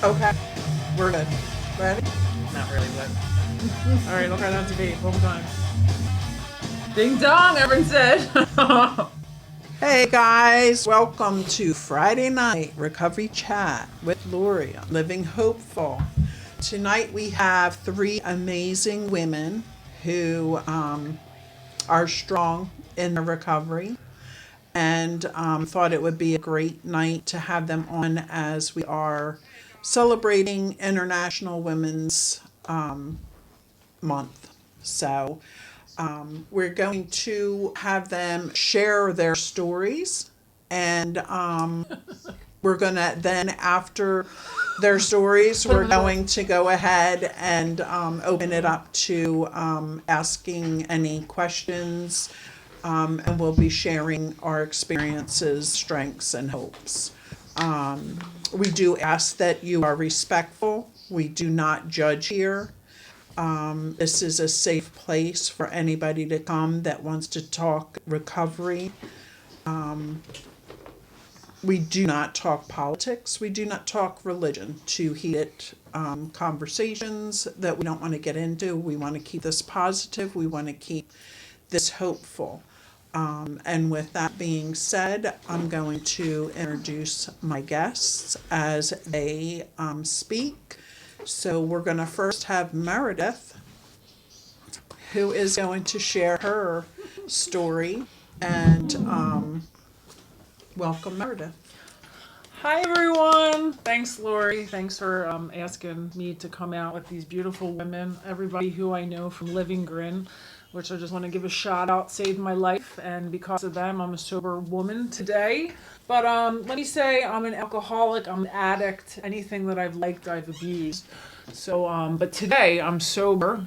Okay, we're good. Ready? Not really, but. Alright, I'll try not to be. One more time. Ding dong, everyone said. Hey guys, welcome to Friday Night Recovery Chat with Lori, Living Hopeful. Tonight we have three amazing women who are strong in their recovery and thought it would be a great night to have them on as we are celebrating International Women's Month. So we're going to have them share their stories, and we're going to then, after their stories, we're going to go ahead and open it up to asking any questions, and we'll be sharing our experiences, strengths, and hopes. We do ask that you are respectful. We do not judge here. This is a safe place for anybody to come that wants to talk recovery. We do not talk politics. We do not talk religion. Two heated conversations that we don't want to get into. We want to keep this positive. We want to keep this hopeful. And with that being said, I'm going to introduce my guests as they speak. So we're going to first have Meredith, who is going to share her story. And welcome, Meredith. Hi, everyone. Thanks, Lori. Thanks for asking me to come out with these beautiful women. Everybody who I know from Living Grin, which I just want to give a shout out, saved my life. And because of them, I'm a sober woman today. But let me say I'm an alcoholic, I'm an addict. Anything that I've liked, I've abused. So, but today I'm sober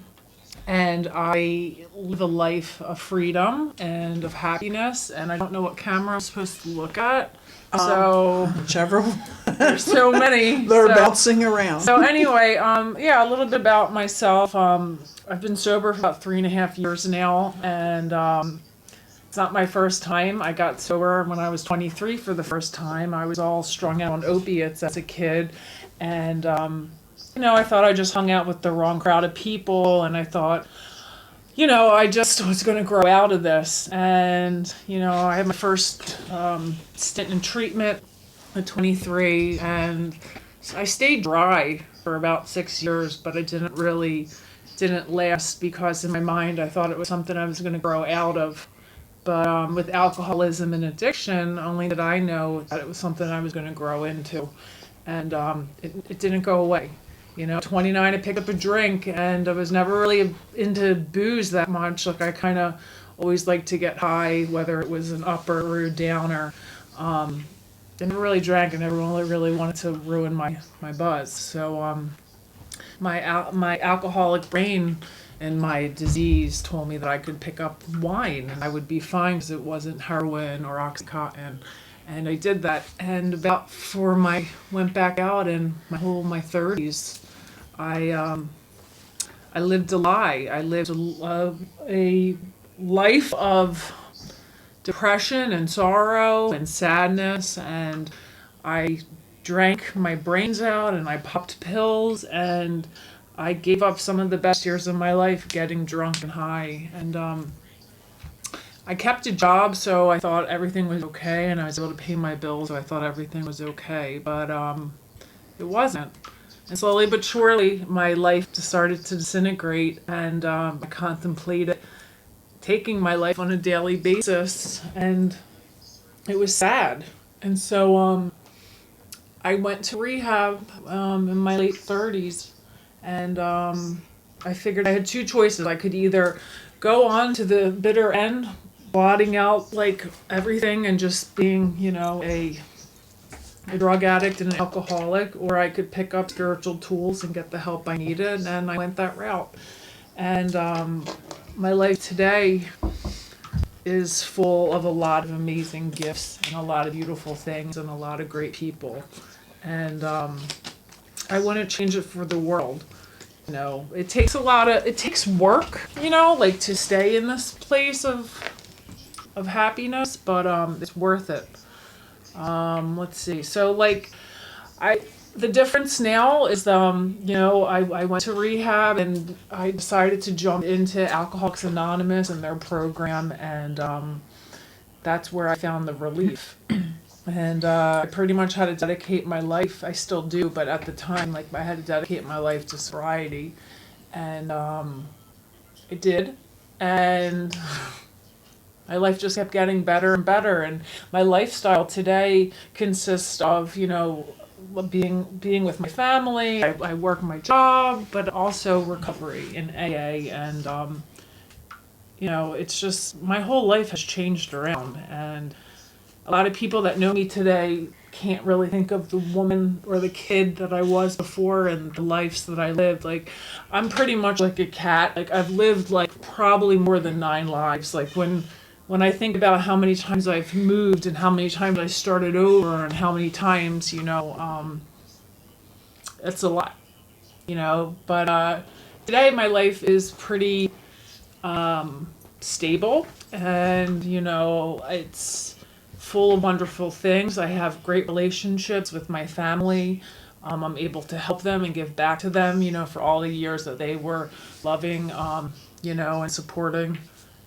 and I live a life of freedom and of happiness. And I don't know what camera I'm supposed to look at. So Whichever. there's so many. They're so, bouncing around. So anyway, yeah, a little bit about myself. I've been sober for about 3.5 years now, and it's not my first time. I got sober when I was 23 for the first time. I was all strung out on opiates as a kid, and I thought I just hung out with the wrong crowd of people, and I thought, I just was going to grow out of this. And, I had my first stint in treatment at 23, and I stayed dry for about 6 years, but I didn't last because in my mind I thought it was something I was going to grow out of. But with alcoholism and addiction, only did I know that it was something I was going to grow into. And it didn't go away. 29, I picked up a drink, and I was never really into booze that much. Like, I kind of always liked to get high, whether it was an upper or a downer. I never really drank, and never really wanted to ruin my buzz. So my alcoholic brain and my disease told me that I could pick up wine and I would be fine because it wasn't heroin or Oxycontin. And I did that. And about went back out in my 30s, I lived a lie. I lived a life of depression and sorrow and sadness, and I drank my brains out and I popped pills, and I gave up some of the best years of my life getting drunk and high. And I kept a job, so I thought everything was okay, and I was able to pay my bills, so I thought everything was okay, but it wasn't. And slowly but surely, my life started to disintegrate, and I contemplated taking my life on a daily basis, and it was sad. And so I went to rehab in my late 30s, and I figured I had two choices. I could either go on to the bitter end, blotting out like everything and just being, a drug addict and an alcoholic, or I could pick up spiritual tools and get the help I needed, and I went that route. And my life today is full of a lot of amazing gifts and a lot of beautiful things and a lot of great people. And I wouldn't change it for the world. It takes work, like to stay in this place of happiness, but it's worth it. Let's see. So like I The difference now is, I went to rehab and I decided to jump into Alcoholics Anonymous and their program, and that's where I found the relief. And I pretty much had to dedicate my life. I still do, but at the time, like, I had to dedicate my life to sobriety, and I did, and my life just kept getting better and better. And my lifestyle today consists of, being with my family. I work my job, but also recovery in AA, and it's just my whole life has changed around. And a lot of people that know me today can't really think of the woman or the kid that I was before and the lives that I lived. Like, I'm pretty much like a cat. Like, I've lived like probably more than 9 lives. Like, when I think about how many times I've moved and how many times I started over and how many times, it's a lot, But today my life is pretty stable, and, it's full of wonderful things. I have great relationships with my family. I'm able to help them and give back to them, for all the years that they were loving, and supporting,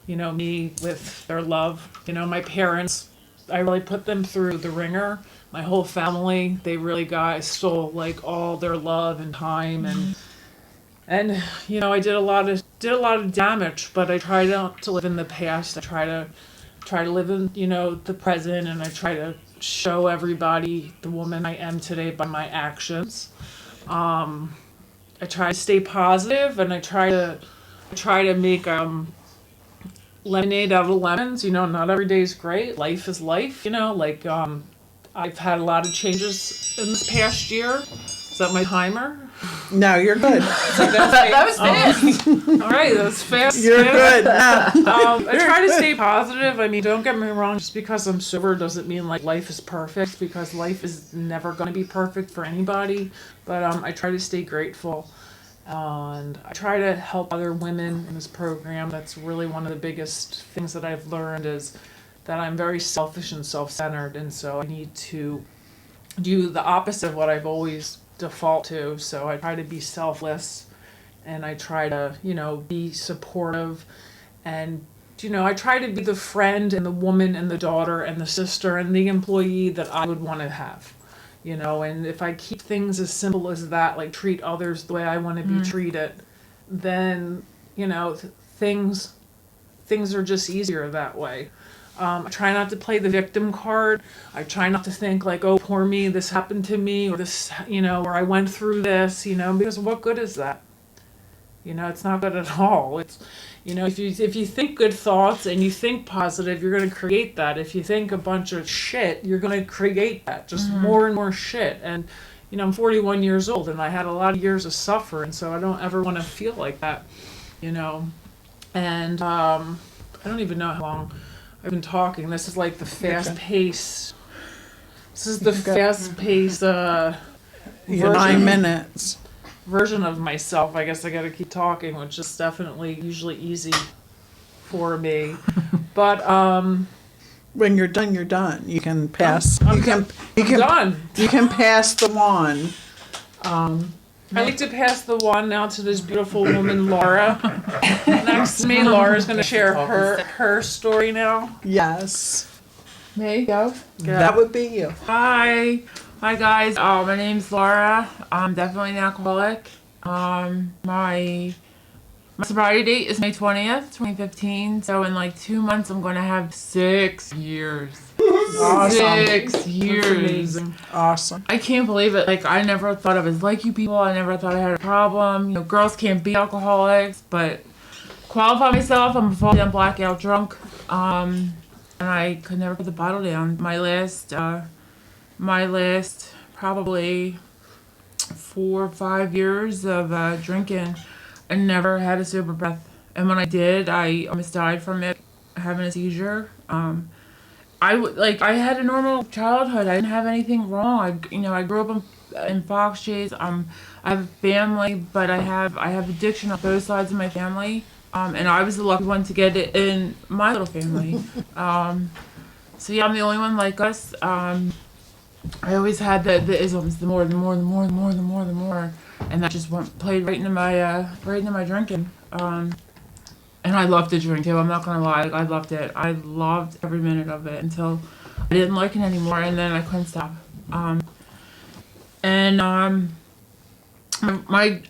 me with their love. My parents, I really put them through the ringer. My whole family, I stole like all their love and time, and I did a lot of damage, but I try not to live in the past. I try to live in, the present, and I try to show everybody the woman I am today by my actions. I try to stay positive, and I try to make lemonade out of lemons. Not every day is great. Life is life. I've had a lot of changes in this past year. Is that my timer? No, you're good. That was fast. All right, that's fast. You're good. I try to stay positive. I mean, don't get me wrong. Just because I'm sober doesn't mean like life is perfect, because life is never going to be perfect for anybody. But I try to stay grateful, and I try to help other women in this program. That's really one of the biggest things that I've learned, is that I'm very selfish and self-centered, and so I need to do the opposite of what I've always default to. So I try to be selfless, and I try to, be supportive, and, I try to be the friend and the woman and the daughter and the sister and the employee that I would want to have, and if I keep things as simple as that, like treat others the way I want to be treated, then, things are just easier that way. I try not to play the victim card. I try not to think like, oh, poor me, this happened to me, or this, or I went through this, because what good is that? It's not good at all. It's, if you think good thoughts and you think positive, you're going to create that. If you think a bunch of shit, you're going to create that, just more and more shit. And, I'm 41 years old, and I had a lot of years of suffering, so I don't ever want to feel like that, And I don't even know how long I've been talking. This is like the fast-paced. This is the fast-paced 9 minutes version of myself. I guess I got to keep talking, which is definitely usually easy for me. But when you're done, you're done. You can pass. I'm done. You can pass the wand. I like to pass the wand now to this beautiful woman, Laura. Next to me, Laura's going to share her story now. Yes. Me, go. Yeah. That would be you. Hi guys. My name's Laura. I'm definitely an alcoholic. My sobriety date is May 20th, 2015. So in like 2 months, I'm going to have 6 years. Awesome. 6 years. Awesome. I can't believe it. Like, I never thought I was like you people. I never thought I had a problem. Girls can't be alcoholics, but qualify myself. I'm fully on blackout drunk. And I could never put the bottle down. My last probably 4 or 5 years of drinking, I never had a sober breath. And when I did, I almost died from it, having a seizure. I had a normal childhood. I didn't have anything wrong. I grew up in Fox Chase. I have a family, but I have addiction on both sides of my family. And I was the lucky one to get it in my little family. So yeah, I'm the only one like us. I always had the isms, the more, the more, the more, the more, the more, the more, and that just played right into my drinking. And I loved the drink too. I'm not gonna lie, I loved it. I loved every minute of it until I didn't like it anymore, and then I couldn't stop. And my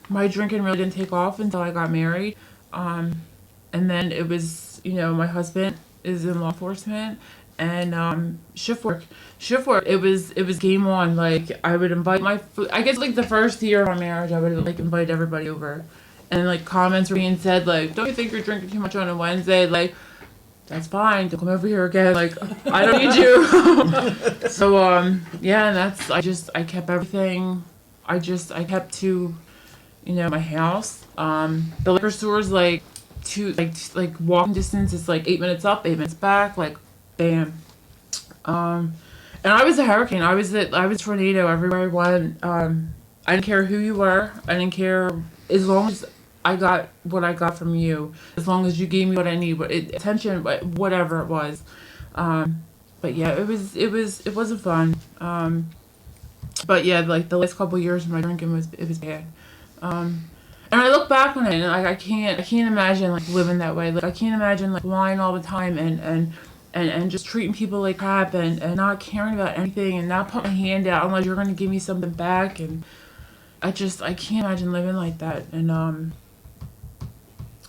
my drinking really didn't take off until I got married. And then it was, my husband is in law enforcement, and shift work. It was game on. Like, I would invite I guess like the first year of our marriage, I would like invite everybody over, and like comments were being said like, "Don't you think you're drinking too much on a Wednesday?" Like, that's fine. Don't come over here again. Like, I don't need you. So yeah, and I kept everything. I kept to, my house. The liquor store's like walking distance. It's like 8 minutes up, 8 minutes back. Like, bam. And I was a hurricane. I was tornado everywhere I went. I didn't care who you were. I didn't care, as long as I got what I got from you. As long as you gave me what I need, attention, whatever it was. But yeah, it wasn't fun. But yeah, like the last couple of years of my drinking was bad. And I look back on it, and I can't imagine like living that way. Like, I can't imagine like lying all the time and just treating people like crap, and not caring about anything, and not putting my hand out unless you're gonna give me something back. And I can't imagine living like that. And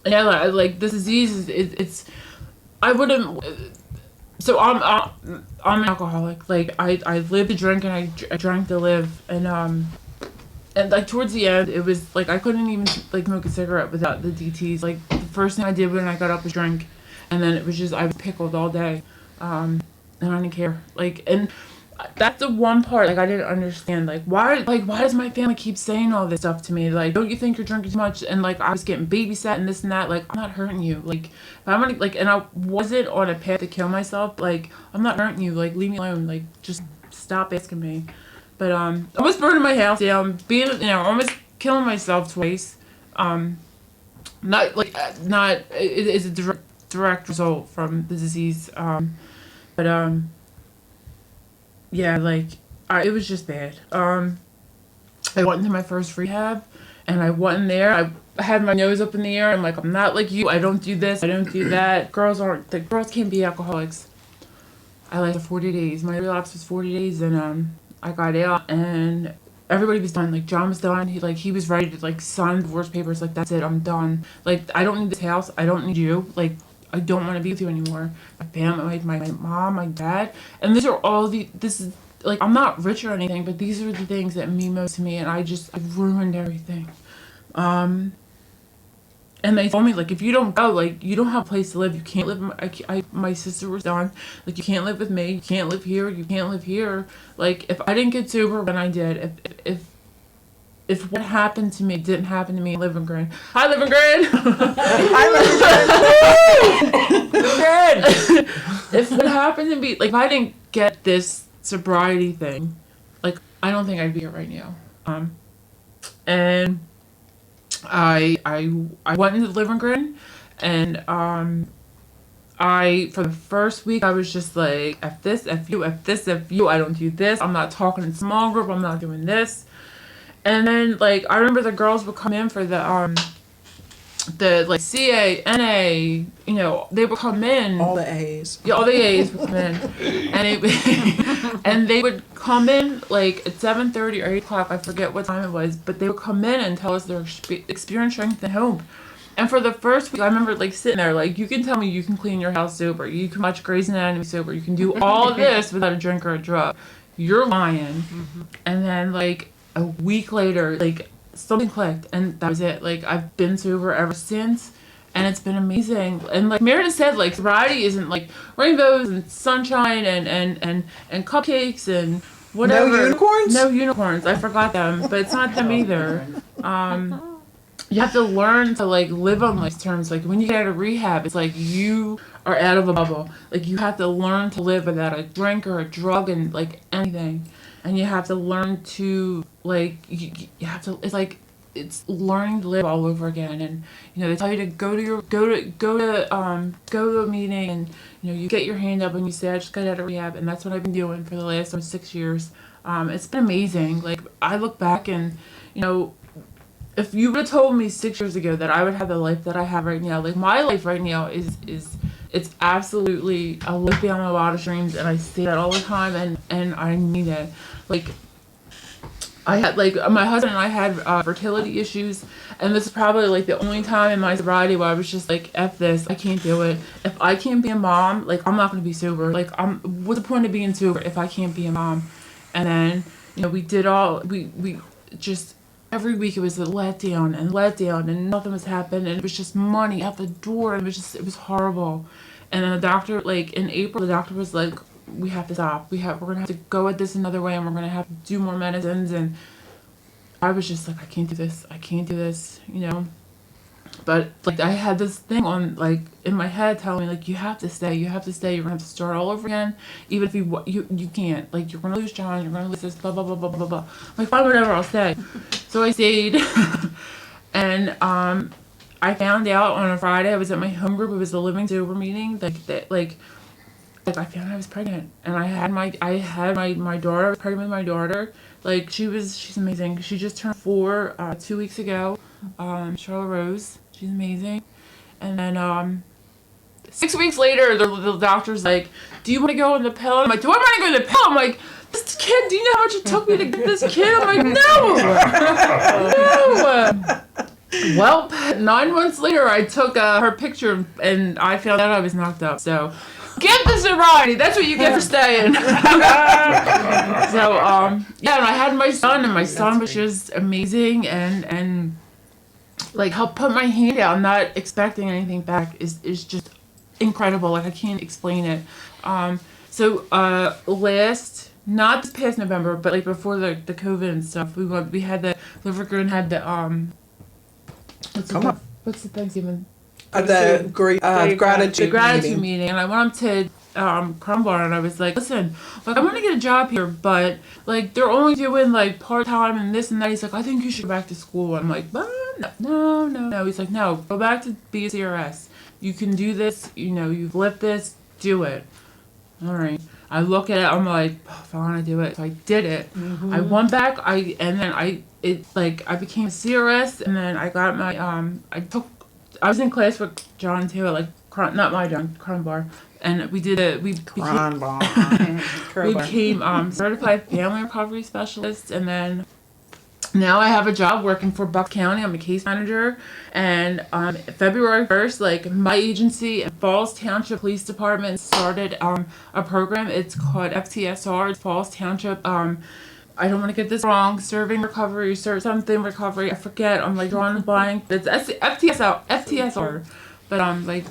yeah, like this disease it's I wouldn't. So I'm an alcoholic. Like, I live to drink, and I drank to live. And like towards the end, it was like I couldn't even like smoke a cigarette without the DTs. Like, the first thing I did when I got up was drink, and then it was just I was pickled all day, and I didn't care. Like, and that's the one part like I didn't understand. Like, why does my family keep saying all this stuff to me? Like, don't you think you're drinking too much? And like, I was getting babysat and this and that. Like, I'm not hurting you. Like, if I'm gonna like, and I wasn't on a path to kill myself. Like, I'm not hurting you. Like, leave me alone. Like, just stop asking me. But almost burning my house down, almost killing myself twice. It's a direct result from the disease. But yeah, like it was just bad. I went into my first rehab, and I went in there. I had my nose up in the air. I'm like, I'm not like you. I don't do this. I don't do that. Girls can't be alcoholics. I lasted 40 days. My relapse was 40 days, and I got out, and everybody was done. Like, John was done. He was ready to like sign divorce papers. Like, that's it. I'm done. Like, I don't need this house. I don't need you. Like, I don't want to be with you anymore. My family, my mom, my dad, and this is like, I'm not rich or anything, but these are the things that mean most to me, and I've ruined everything. And they told me, like, if you don't go, like, you don't have a place to live. You can't live. My sister was done. Like, you can't live with me. You can't live here. You can't live here. Like, if I didn't get sober when I did, if what happened to me didn't happen to me in Living Grand. Hi, Living Grand! Hi, Living Grand! If what happened to me, like, if I didn't get this sobriety thing, like, I don't think I'd be here right now. And I went into Living Grand, and for the first week I was just like, F this, F you, F this, F you, I don't do this, I'm not talking in small group, I'm not doing this. And then like I remember the girls would come in for the like CA, NA, they would come in. All the A's. Yeah, all the A's would come in. And they would come in like at 7:30 or 8 o'clock, I forget what time it was, but they would come in and tell us their experience, strength, and hope. And for the first week, I remember like sitting there, like, you can tell me you can clean your house sober, you can watch Grey's Anatomy sober, you can do all of this without a drink or a drug. You're lying. Mm-hmm. And then like a week later, like, something clicked, and that was it. Like, I've been sober ever since, and it's been amazing. And like Meredith said, like, sobriety isn't like rainbows and sunshine and cupcakes and whatever. No unicorns? No unicorns. I forgot them, but it's not them either. You have to learn to like live on those terms. Like, when you get out of rehab, it's like you are out of a bubble. Like, you have to learn to live without a drink or a drug and like anything. And you have to learn to, like, you have to, it's like, it's learning to live all over again. And they tell you to go to a meeting, and you get your hand up and you say, I just got out of rehab. And that's what I've been doing for the last 6 years. It's been amazing. Like, I look back and if you would have told me 6 years ago that I would have the life that I have right now, like, my life right now is it's absolutely a life beyond my wildest dreams, and I say that all the time, and I mean it. Like, I had, like, my husband and I had fertility issues, and this is probably, like, the only time in my sobriety where I was just like, F this, I can't do it. If I can't be a mom, like, I'm not going to be sober. Like, what's the point of being sober if I can't be a mom? And then, we just, every week it was a letdown, and nothing was happening, and it was just money out the door, and it was horrible. And then the doctor, like, in April, the doctor was like, we have to stop. We're going to have to go at this another way, and we're going to have to do more medicines. And I was just like, I can't do this. But, like, I had this thing on, like, in my head telling me, like, you have to stay. You're going to have to start all over again. Even if you can't. Like, you're going to lose John. You're going to lose this, blah, blah, blah, blah, blah, blah. I'm like, fine, whatever, I'll stay. So I stayed. And, I found out on a Friday, I was at my home group. It was the Living Sober meeting. Like I found out I was pregnant, and I had my daughter. I was pregnant with my daughter. Like, she's amazing. She just turned 4 2 weeks ago. Charlotte Rose. She's amazing. And then 6 weeks later, the doctor's like, "Do you want to go on the pill?" I'm like, "Do I want to go on the pill?" I'm like, "This kid, do you know how much it took me to get this kid?" I'm like, "No, no." Well, 9 months later, I took her picture, and I found out I was knocked up. So, get the sobriety. That's what you get for staying. So, yeah, and I had my son, and my son was just amazing, and like, help put my hand out, not expecting anything back is just incredible. Like, I can't explain it. So not this past November, but like before the COVID and stuff, we had the Liver Group had the what's the Thanksgiving? The gratitude meeting, and I went up to Crumbar, and I was like, listen, like, I want to get a job here, but like, they're only doing like part-time and this and that. He's like, I think you should go back to school. I'm like, no. He's like, no, go back to be a CRS. You can do this. You've lived this. Do it. All right. I look at it. I'm like, if I want to do it, so I did it. Mm-hmm. I went back. I became a CRS, and then I got my I was in class with John too, like, not my John, Crumbar, and we became certified family recovery specialist, and then now I have a job working for Bucks County. I'm a case manager, and February 1st, like, my agency and Falls Township Police Department started a program. It's called FTSR. It's Falls Township. I don't want to get this wrong. Serving recovery, something recovery. I forget. I'm like drawing a blank. It's FTSR. But like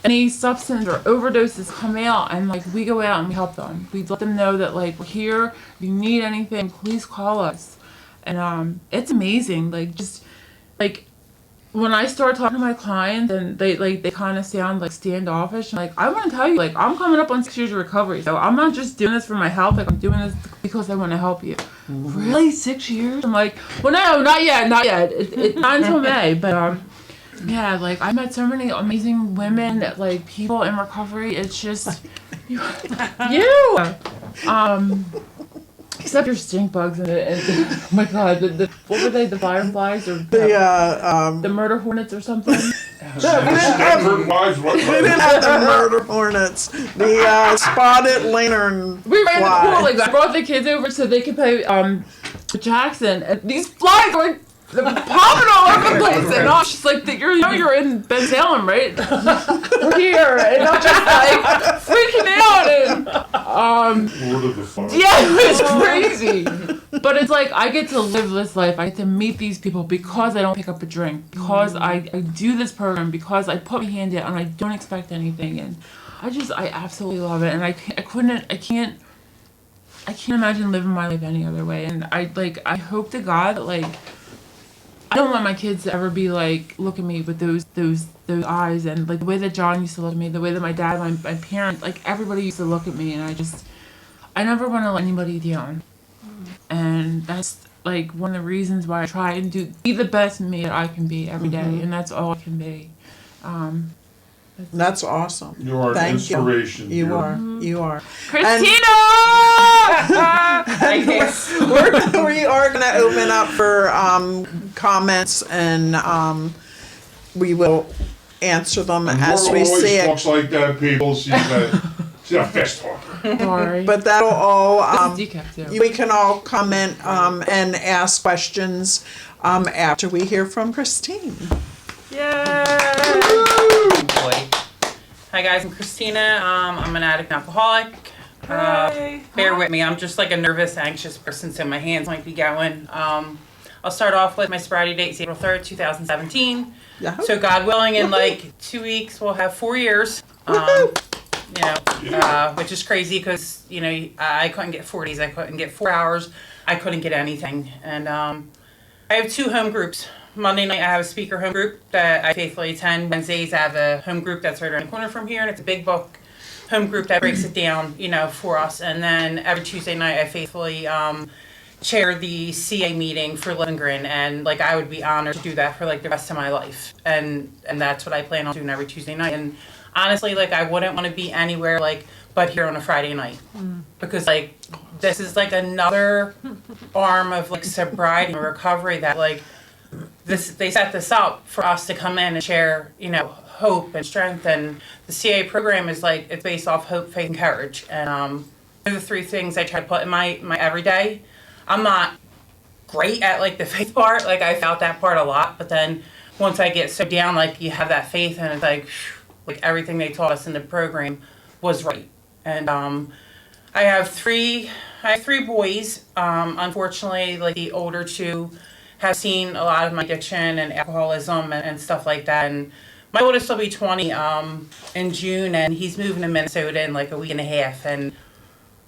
any substance or overdoses come out, and like, we go out and we help them. We let them know that, like, we're here. If you need anything, please call us. And it's amazing. Like, just like, when I start talking to my clients, and they kind of sound like standoffish, like, I want to tell you, like, I'm coming up on 6 years of recovery, so I'm not just doing this for my health. Like, I'm doing this because I want to help you. Mm-hmm. Really, 6 years? I'm like, well, no, not yet. It's not until May. But yeah, like, I met so many amazing women, like, people in recovery. It's just you. Except your stink bugs and oh my god, what were they? The fireflies or the murder hornets or something? We didn't have the murder hornets. The spotted lantern. We ran the pool. Like, I brought the kids over so they could play Jackson, and these flies were popping all over the place, and I was just like, you're in Ben Salem, right? We're here, and I'm just like freaking out, and Lord of the Fire. Yeah, it's crazy. But it's like, I get to live this life. I get to meet these people because I don't pick up a drink, because I do this program, because I put my hand out and I don't expect anything, and I absolutely love it, and I can't imagine living my life any other way. And I hope to God that, like, I don't want my kids to ever be like, look at me with those eyes, and like the way that John used to look at me, the way that my dad, my parents, like, everybody used to look at me, and I never want to let anybody down. And like one of the reasons why I try and be the best me that I can be every day, and that's all I can be. That's awesome. You are an Thank inspiration. You You're- are. You are. Christina! We are going to open up for comments, and we will answer them as Laura we always see it. talks like that, people. She's a fast talker. Sorry. But that'll all, Decaf too. we can all comment and ask questions after we hear from Christine. Boy. Hi guys, I'm Christina. I'm an addict and alcoholic. Bear with me, I'm just like a nervous, anxious person, so my hands might be going. I'll start off with my sobriety date, April 3rd, 2017. Yahoo. So God willing, in like 2 weeks, we'll have 4 years. Which is crazy because, I couldn't get 40s, I couldn't get 4 hours, I couldn't get anything. And I have 2 home groups. Monday night I have a speaker home group that I faithfully attend. Wednesdays I have a home group that's right around the corner from here, and it's a big book home group that breaks it down, for us. And then every Tuesday night I faithfully chair the CA meeting for Lindgren, and like I would be honored to do that for like the rest of my life. And that's what I plan on doing every Tuesday night. And honestly, like I wouldn't want to be anywhere like but here on a Friday night. Because like this is like another arm of like sobriety and recovery that like they set this up for us to come in and share, hope and strength. And the CA program is like, it's based off hope, faith, and courage. And they're the 3 things I try to put in my everyday. I'm not great at like the faith part, like I felt that part a lot, but then once I get so down, like you have that faith, and it's like everything they taught us in the program was right. And I have 3 boys. Unfortunately, like the older 2 have seen a lot of my addiction and alcoholism and stuff like that. And my oldest will be 20 in June, and he's moving to Minnesota in like a week and a half. And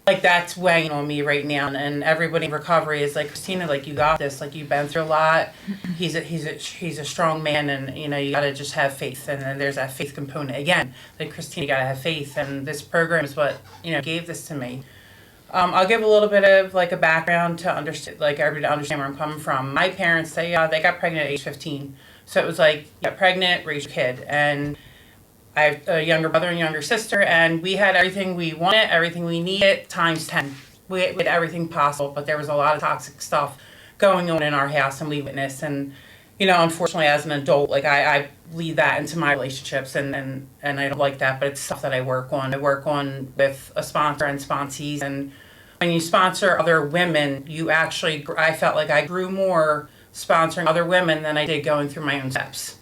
like that's weighing on me right now. And everybody in recovery is like, Christina, like you got this. Like you've been through a lot. He's a strong man, and you gotta just have faith. And then there's that faith component again. Like Christina, you gotta have faith. And this program is what gave this to me. I'll give a little bit of like a background to understand, like everybody to understand where I'm coming from. My parents, they got pregnant at age 15, so it was like get pregnant, raise your kid, and I have a younger brother and younger sister, and we had everything we wanted, everything we needed times 10. We had everything possible, but there was a lot of toxic stuff going on in our house, and we witnessed. And unfortunately, as an adult, like I lead that into my relationships, and I don't like that, but it's stuff that I work on. I work on with a sponsor and sponsees, and when you sponsor other women, I felt like I grew more sponsoring other women than I did going through my own steps.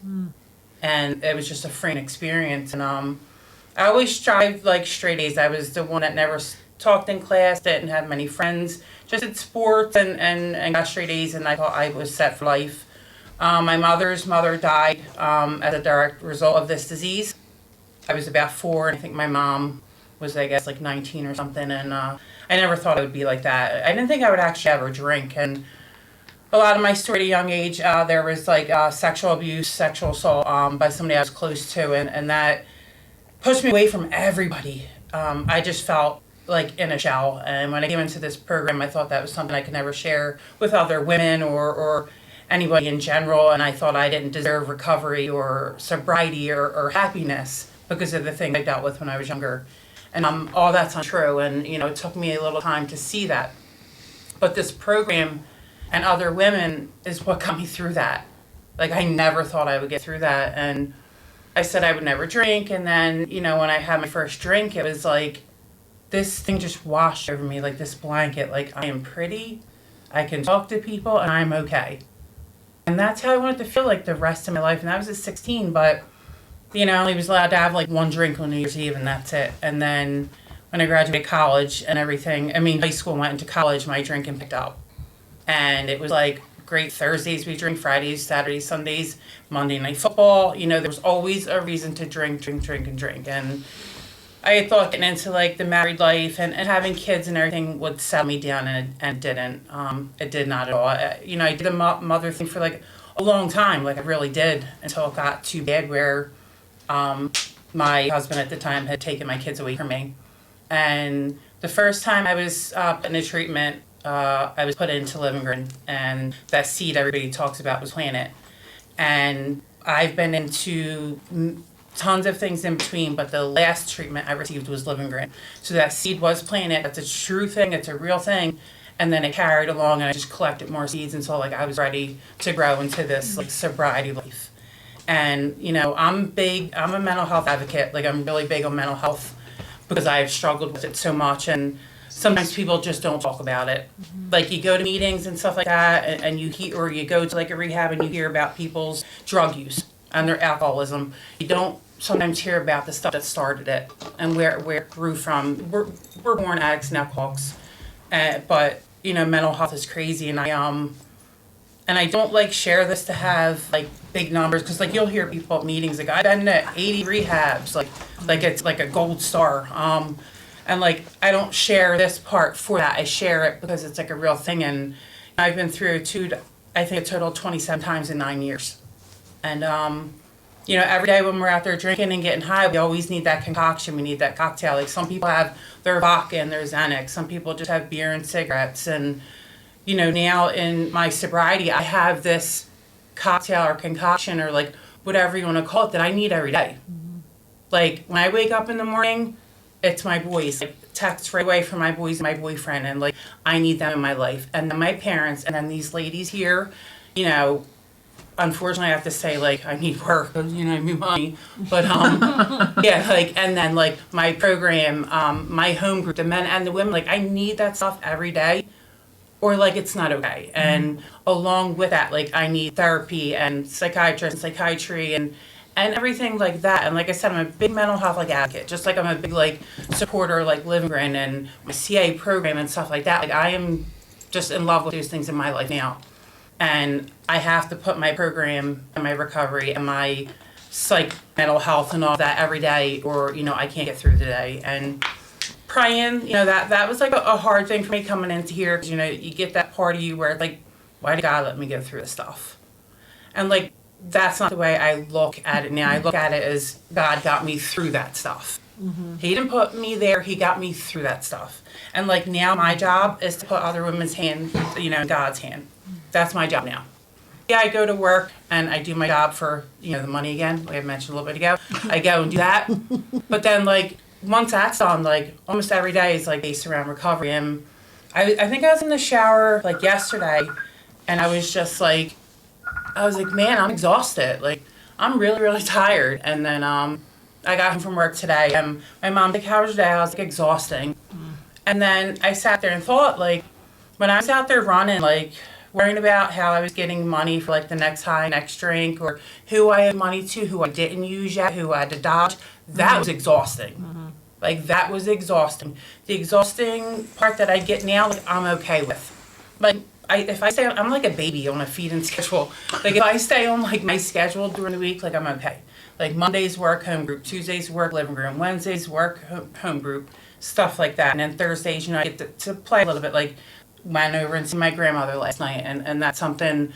And it was just a freeing experience. And I always strived like straight A's. I was the one that never talked in class, didn't have many friends, just did sports and got straight A's, and I thought I was set for life. My mother's mother died as a direct result of this disease. I was about 4, and I think my mom was, I guess, like 19 or something, and I never thought it would be like that. I didn't think I would actually ever drink, and a lot of my story at a young age, there was like sexual abuse, sexual assault by somebody I was close to, and that pushed me away from everybody. I just felt like in a shell, and when I came into this program, I thought that was something I could never share with other women or anybody in general, and I thought I didn't deserve recovery or sobriety or happiness because of the things I dealt with when I was younger. And all that's untrue, and it took me a little time to see that. But this program and other women is what got me through that. Like I never thought I would get through that, and I said I would never drink, and then when I had my first drink, it was like this thing just washed over me like this blanket. Like I am pretty, I can talk to people, and I'm okay. And that's how I wanted to feel like the rest of my life. And that was at 16, but I only was allowed to have like 1 drink on New Year's Eve, and that's it. And then when I graduated college and everything, high school went into college, my drinking picked up. And it was like great Thursdays we drink, Fridays, Saturdays, Sundays, Monday night football. There was always a reason to drink. And I had thought getting into like the married life and having kids and everything would settle me down, and it didn't. It did not at all. I did the mother thing for like a long time, like I really did, until it got too bad where my husband at the time had taken my kids away from me. And the first time I was in a treatment, I was put into living room, and that seed everybody talks about was planted. And I've been into tons of things in between, but the last treatment I received was living room. So that seed was planted. That's a true thing. It's a real thing. And then it carried along, and I just collected more seeds until like I was ready to grow into this like sobriety life. And you know, I'm a mental health advocate. Like I'm really big on mental health because I've struggled with it so much, and sometimes people just don't talk about it. Like you go to meetings and stuff like that, and you hear, or you go to like a rehab and you hear about people's drug use and their alcoholism. You don't sometimes hear about the stuff that started it and where it grew from. We're born addicts and alcoholics, but you know, mental health is crazy, and I don't like share this to have like big numbers, because like you'll hear people at meetings like I've been to 80 rehabs, like it's like a gold star. And like I don't share this part for that. I share it because it's like a real thing, and I've been through I think a total of 27 times in 9 years. And you know, every day when we're out there drinking and getting high, we always need that concoction. We need that cocktail. Like some people have their vodka and their Xanax. Some people just have beer and cigarettes. And, you know, now in my sobriety, I have this cocktail or concoction or like whatever you want to call it that I need every day. Like when I wake up in the morning, it's my boys. Like text right away from my boys and my boyfriend. And like I need them in my life. And then my parents and then these ladies here, you know, unfortunately, I have to say, like, I need work, you know, I need money, but, yeah, like, and then, like, my program, my home group, the men and the women, like, I need that stuff every day, or, like, it's not okay, and along with that, like, I need therapy, and psychiatrists, and psychiatry, and everything like that, and like I said, I'm a big mental health, like, advocate, just like I'm a big, like, supporter, like, Living Green, and my CA program, and stuff like that, like, I am just in love with those things in my life now. And I have to put my program and my recovery and my psych, mental health and all that every day, or, you know, I can't get through the day. And praying, you know, that was like a hard thing for me coming into here. 'Cause, you know, you get that part of you where it's like, why did God let me go through this stuff? And like, that's not the way I look at it now. I look at it as God got me through that stuff. Mm-hmm. He didn't put me there. He got me through that stuff. And like now my job is to put other women's hand, you know, in God's hand. That's my job now. Yeah, I go to work and I do my job for, you know, the money again, like I mentioned a little bit ago. I go and do that. But then, like, once that's done, like, almost every day is, like, based around recovery. And I think I was in the shower, like, yesterday, and I was just, like, man, I'm exhausted. Like, I'm really, really tired. And then I got home from work today, and my mom, like, how was your day? I was, like, exhausting. And then I sat there and thought, like, when I was out there running, like, worrying about how I was getting money for like the next high, next drink, or who I had money to, who I didn't use yet, who I had to dodge. That was exhausting. Mm-hmm. Like that was exhausting. The exhausting part that I get now, like I'm okay with. Like if I stay, I'm like a baby on a feeding schedule. Like if I stay on like my schedule during the week, like I'm okay. Like Mondays work, home group. Tuesdays work, living room. Wednesdays work, home group. Stuff like that. And then Thursdays, you know, I get to play a little bit. Like went over and see my grandmother last night, and that's something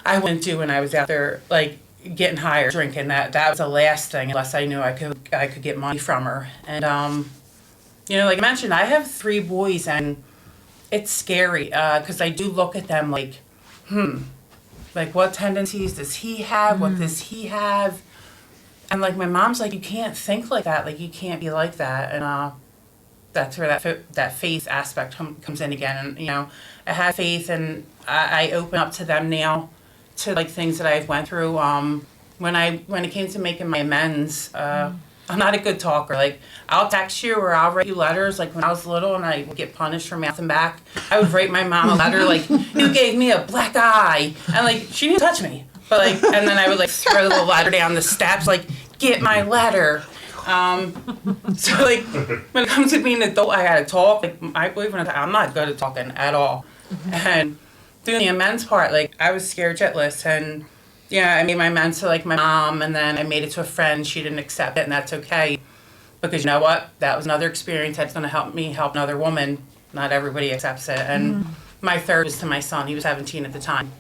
I wouldn't do when I was out there like getting high or drinking. That was the last thing, unless I knew I could get money from her. And you know, like I mentioned, I have 3 boys, and it's scary because I do look at them like, like what tendencies does he have? What does he have? And like my mom's like, you can't think like that. Like you can't be like that. And that's where that faith aspect comes in again. And, you know, I have faith, and I open up to them now to, like, things that I've went through. When it came to making my amends, I'm not a good talker. Like, I'll text you or I'll write you letters. Like, when I was little and I would get punished for mouthing back, I would write my mom a letter, like, you gave me a black eye. And, like, she didn't touch me. But, like, and then I would, like, throw the letter down the steps, like, get my letter. So like when it comes to being an adult, I gotta talk. Like my boyfriend, I'm not good at talking at all. Mm-hmm. And doing the amends part, like I was scared shitless, and yeah, I made my amends to like my mom, and then I made it to a friend. She didn't accept it, and that's okay, because you know what? That was another experience that's gonna help me help another woman. Not everybody accepts it. And my third was to my son. He was 17 at the time,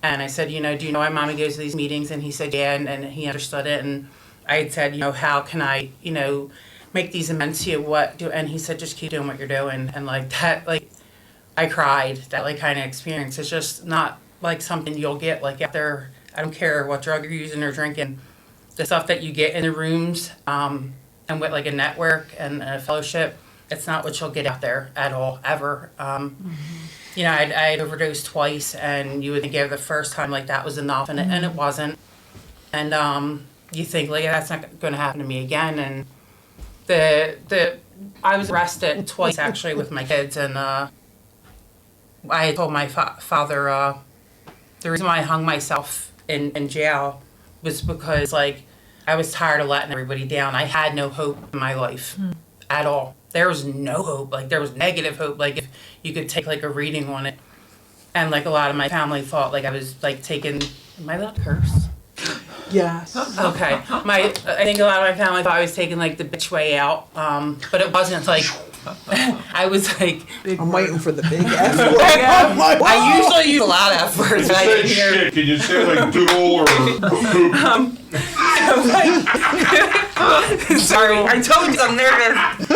and I said, you know, do you know why mommy goes to these meetings? And he said, yeah, and he understood it. And I had said, you know, how can I, you know, make these amends to you? And he said, just keep doing what you're doing. And like that, like I cried. That like kind of experience. It's just not like something you'll get like out there. I don't care what drug you're using or drinking. The stuff that you get in the rooms and with like a network and a fellowship, it's not what you'll get out there at all, ever. You know, I'd overdosed twice, and you would think the first time like that was enough, and it wasn't. And you think like that's not going to happen to me again. And I was arrested twice actually with my kids, and I had told my father the reason why I hung myself in jail was because like I was tired of letting everybody down. I had no hope in my life at all. There was no hope. Like there was negative hope. Like if you could take like a reading on it, and like a lot of my family thought like I was like taking. Am I allowed to curse? Yes. Okay. I think a lot of my family thought I was taking like the bitch way out, but it wasn't. Like I was like. I'm waiting for the big F word. I'm like, I usually use a lot of F words. But I Say didn't hear. shit. Can you say like doodle or poop? Sorry, I told you I'm nervous.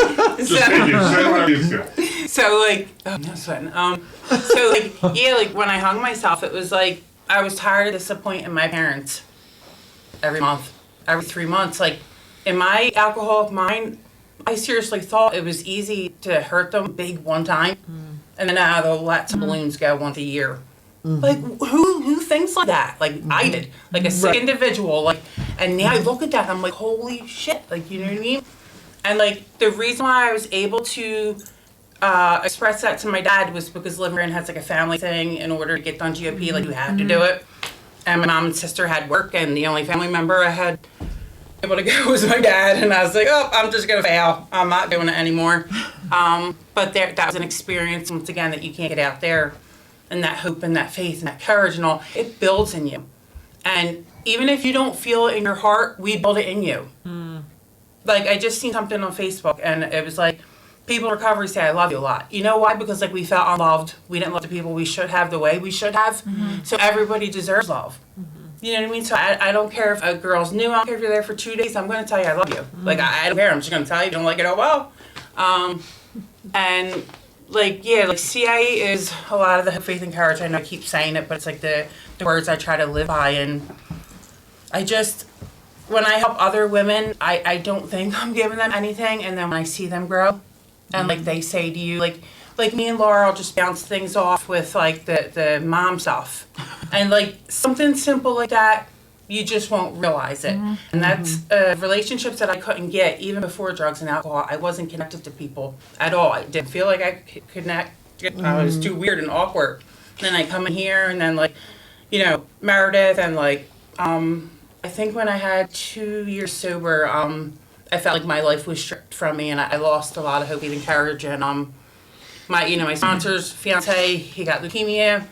Just say it. Say whatever you feel. So like, oh, no sweating. So like, yeah, like when I hung myself, it was like I was tired of disappointing my parents. Every month, every 3 months, like in my alcoholic mind, I seriously thought it was easy to hurt them big one time, and then they'll let some balloons go once a year. Like who thinks like that? Like I did, like a sick individual. Like, and now I look at that, I'm like, holy shit! Like you know what I mean? And like the reason why I was able to express that to my dad was because Liverand has like a family thing. In order to get done GOP, like you have to do it. And my mom and sister had work, and the only family member I had able to go was my dad. And I was like, oh, I'm just going to fail. I'm not doing it anymore. But that was an experience, once again, that you can't get out there. And that hope and that faith and that courage and all, it builds in you. And even if you don't feel it in your heart, we build it in you. Like, I just seen something on Facebook, and it was like, people in recovery say, I love you a lot. You know why? Because, like, we felt unloved. We didn't love the people we should have the way we should have. So everybody deserves love. You know what I mean? So I don't care if a girl's new. I don't care if you're there for 2 days. I'm going to tell you I love you. Like, I don't care. I'm just going to tell you. You don't like it, oh, well. And, like, yeah, like, CIA is a lot of the faith and courage. I know I keep saying it, but it's, like, the words I try to live by. And I just, when I help other women, I don't think I'm giving them anything. And then when I see them grow, and like they say to you, like me and Laura will just bounce things off with like the mom stuff, and like something simple like that, you just won't realize it. And that's relationships that I couldn't get even before drugs and alcohol. I wasn't connected to people at all. I didn't feel like I could connect. I was too weird and awkward. Then I come in here, and then like, you know, Meredith, and like I think when I had 2 years sober, I felt like my life was stripped from me, and I lost a lot of hope and courage. And my sponsor's fiance, he got leukemia.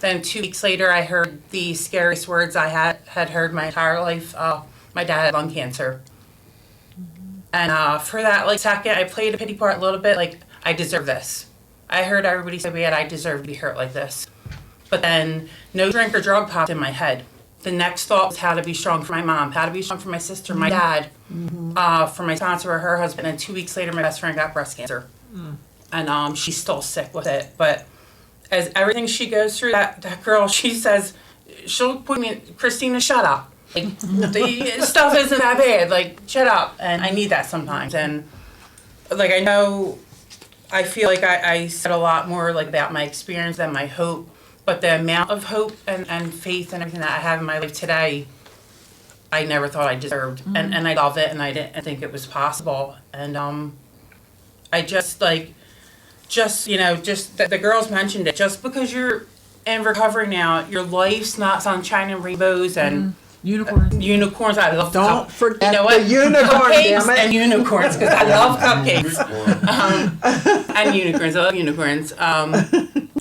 Then 2 weeks later, I heard the scariest words I had heard my entire life. My dad had lung cancer, and for that like second, I played a pity part a little bit. Like I deserve this. I heard everybody say bad. I deserve to be hurt like this. But then no drink or drug popped in my head. The next thought was how to be strong for my mom, how to be strong for my sister, my dad, for my sponsor or her husband. And 2 weeks later, my best friend got breast cancer. And she's still sick with it. But as everything she goes through, that girl, she says, she'll put me in, Christina, shut up. Like, the stuff isn't that bad. Like, shut up. And I need that sometimes. And, like, I feel like I said a lot more, like, about my experience than my hope. But the amount of hope and faith and everything that I have in my life today, I never thought I deserved. And I love it, and I didn't think it was possible. And I just, like, the girls mentioned it. Just because you're in recovery now, your life's not sunshine and rainbows and unicorns. I love Don't forget you know what? the unicorn, Cupcakes damn it. and unicorns, because I love cupcakes. And unicorns. I love unicorns.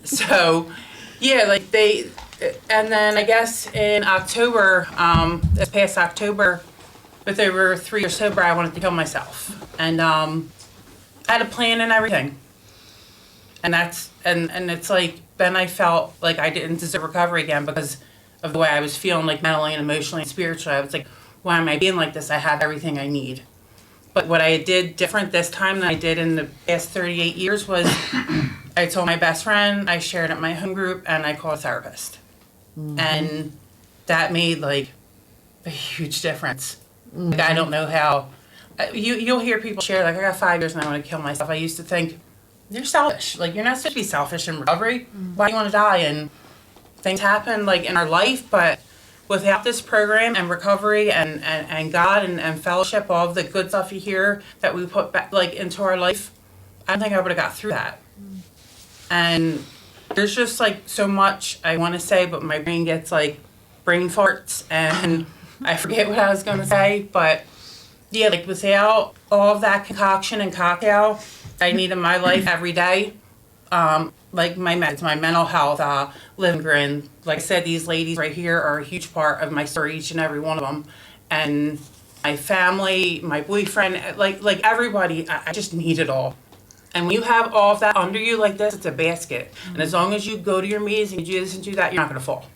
So, yeah, like and then I guess in October, this past October, with over 3 years sober, I wanted to kill myself. And I had a plan and everything. And and it's like, then I felt like I didn't deserve recovery again because of the way I was feeling, like mentally and emotionally and spiritually. I was like, why am I being like this? I have everything I need. But what I did different this time than I did in the past 38 years was I told my best friend, I shared it in my home group, and I called a therapist. And that made like a huge difference. Like, I don't know how. You'll hear people share, like, I got 5 years and I want to kill myself. I used to think, you're selfish. Like, you're not supposed to be selfish in recovery. Why do you want to die? And things happen, like, in our life, but without this program and recovery and God and fellowship, all of the good stuff you hear that we put back, like, into our life, I don't think I would have got through that. And there's just, like, so much I want to say, but my brain gets, like, brain farts, and I forget what I was going to say, but yeah, like, without all of that concoction and cocktail I need in my life every day, like my meds, my mental health, living grin. Like I said, these ladies right here are a huge part of my story, each and every one of them. And my family, my boyfriend, like everybody, I just need it all. And when you have all of that under you like this, it's a basket. And as long as you go to your meetings and you do this and do that, you're not going to fall.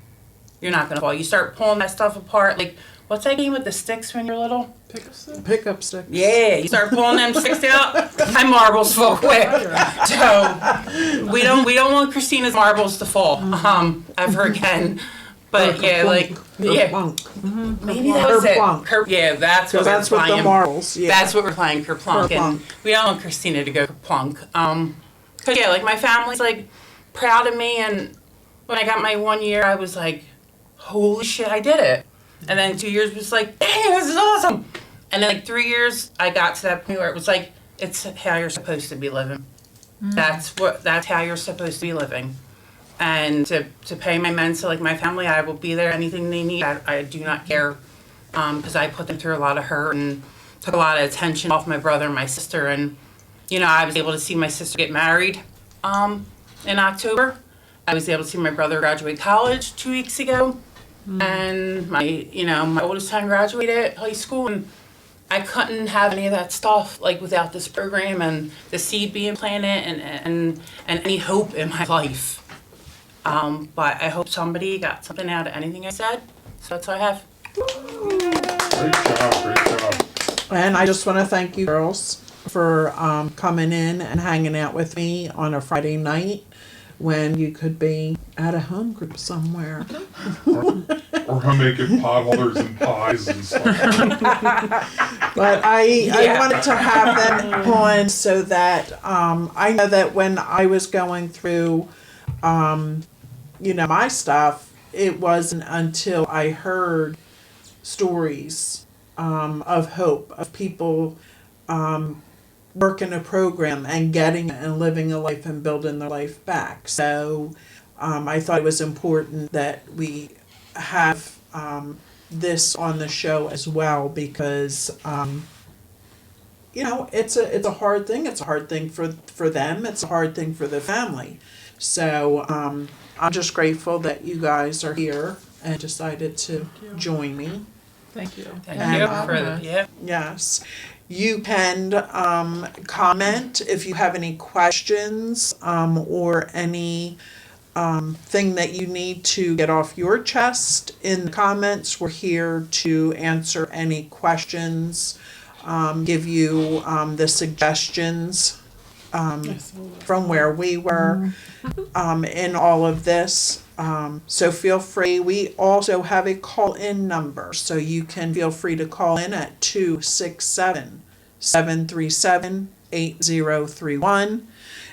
You're not going to fall. You start pulling that stuff apart. Like, what's that game with the sticks when you're little? Pickup sticks. Yeah, you start pulling them sticks out, my marbles fall quick. So we don't want Christina's marbles to fall ever again. But yeah, like maybe that was it. Yeah, that's what That's we're what playing. the marbles. Yeah. That's what we're playing, Kerplunk. And Kerplunk. we don't want Christina to go Kerplunk. Cause yeah, like my family's like proud of me, and when I got my 1 year, I was like, holy shit, I did it. And then 2 years was like, dang, this is awesome. And then like 3 years, I got to that point where it was like, it's how you're supposed to be living. That's how you're supposed to be living. And to pay my men, so like my family, I will be there, anything they need. I do not care, because I put them through a lot of hurt and took a lot of attention off my brother and my sister. And, you know, I was able to see my sister get married in October. I was able to see my brother graduate college 2 weeks ago. And my oldest son graduated high school, and I couldn't have any of that stuff like without this program and the seed being planted and any hope in my life. But I hope somebody got something out of anything I said. So that's all I have. Great job. And I just want to thank you girls for coming in and hanging out with me on a Friday night when you could be at a home group somewhere. Or making pot holders and pies and stuff. But I wanted to have them on so that I know that when I was going through, my stuff, it wasn't until I heard stories of hope, of people working a program and getting and living a life and building their life back. So I thought it was important that we have this on the show as well, because it's a hard thing. It's a hard thing for them. It's a hard thing for the family. So I'm just grateful that you guys are here and decided to join me. Thank you. Thank And, you for the, yeah. Yes. You can comment if you have any questions or any thing that you need to get off your chest in the comments. We're here to answer any questions, give you the suggestions from where we were in all of this. So feel free. We also have a call-in number, so you can feel free to call in at 267-737-8031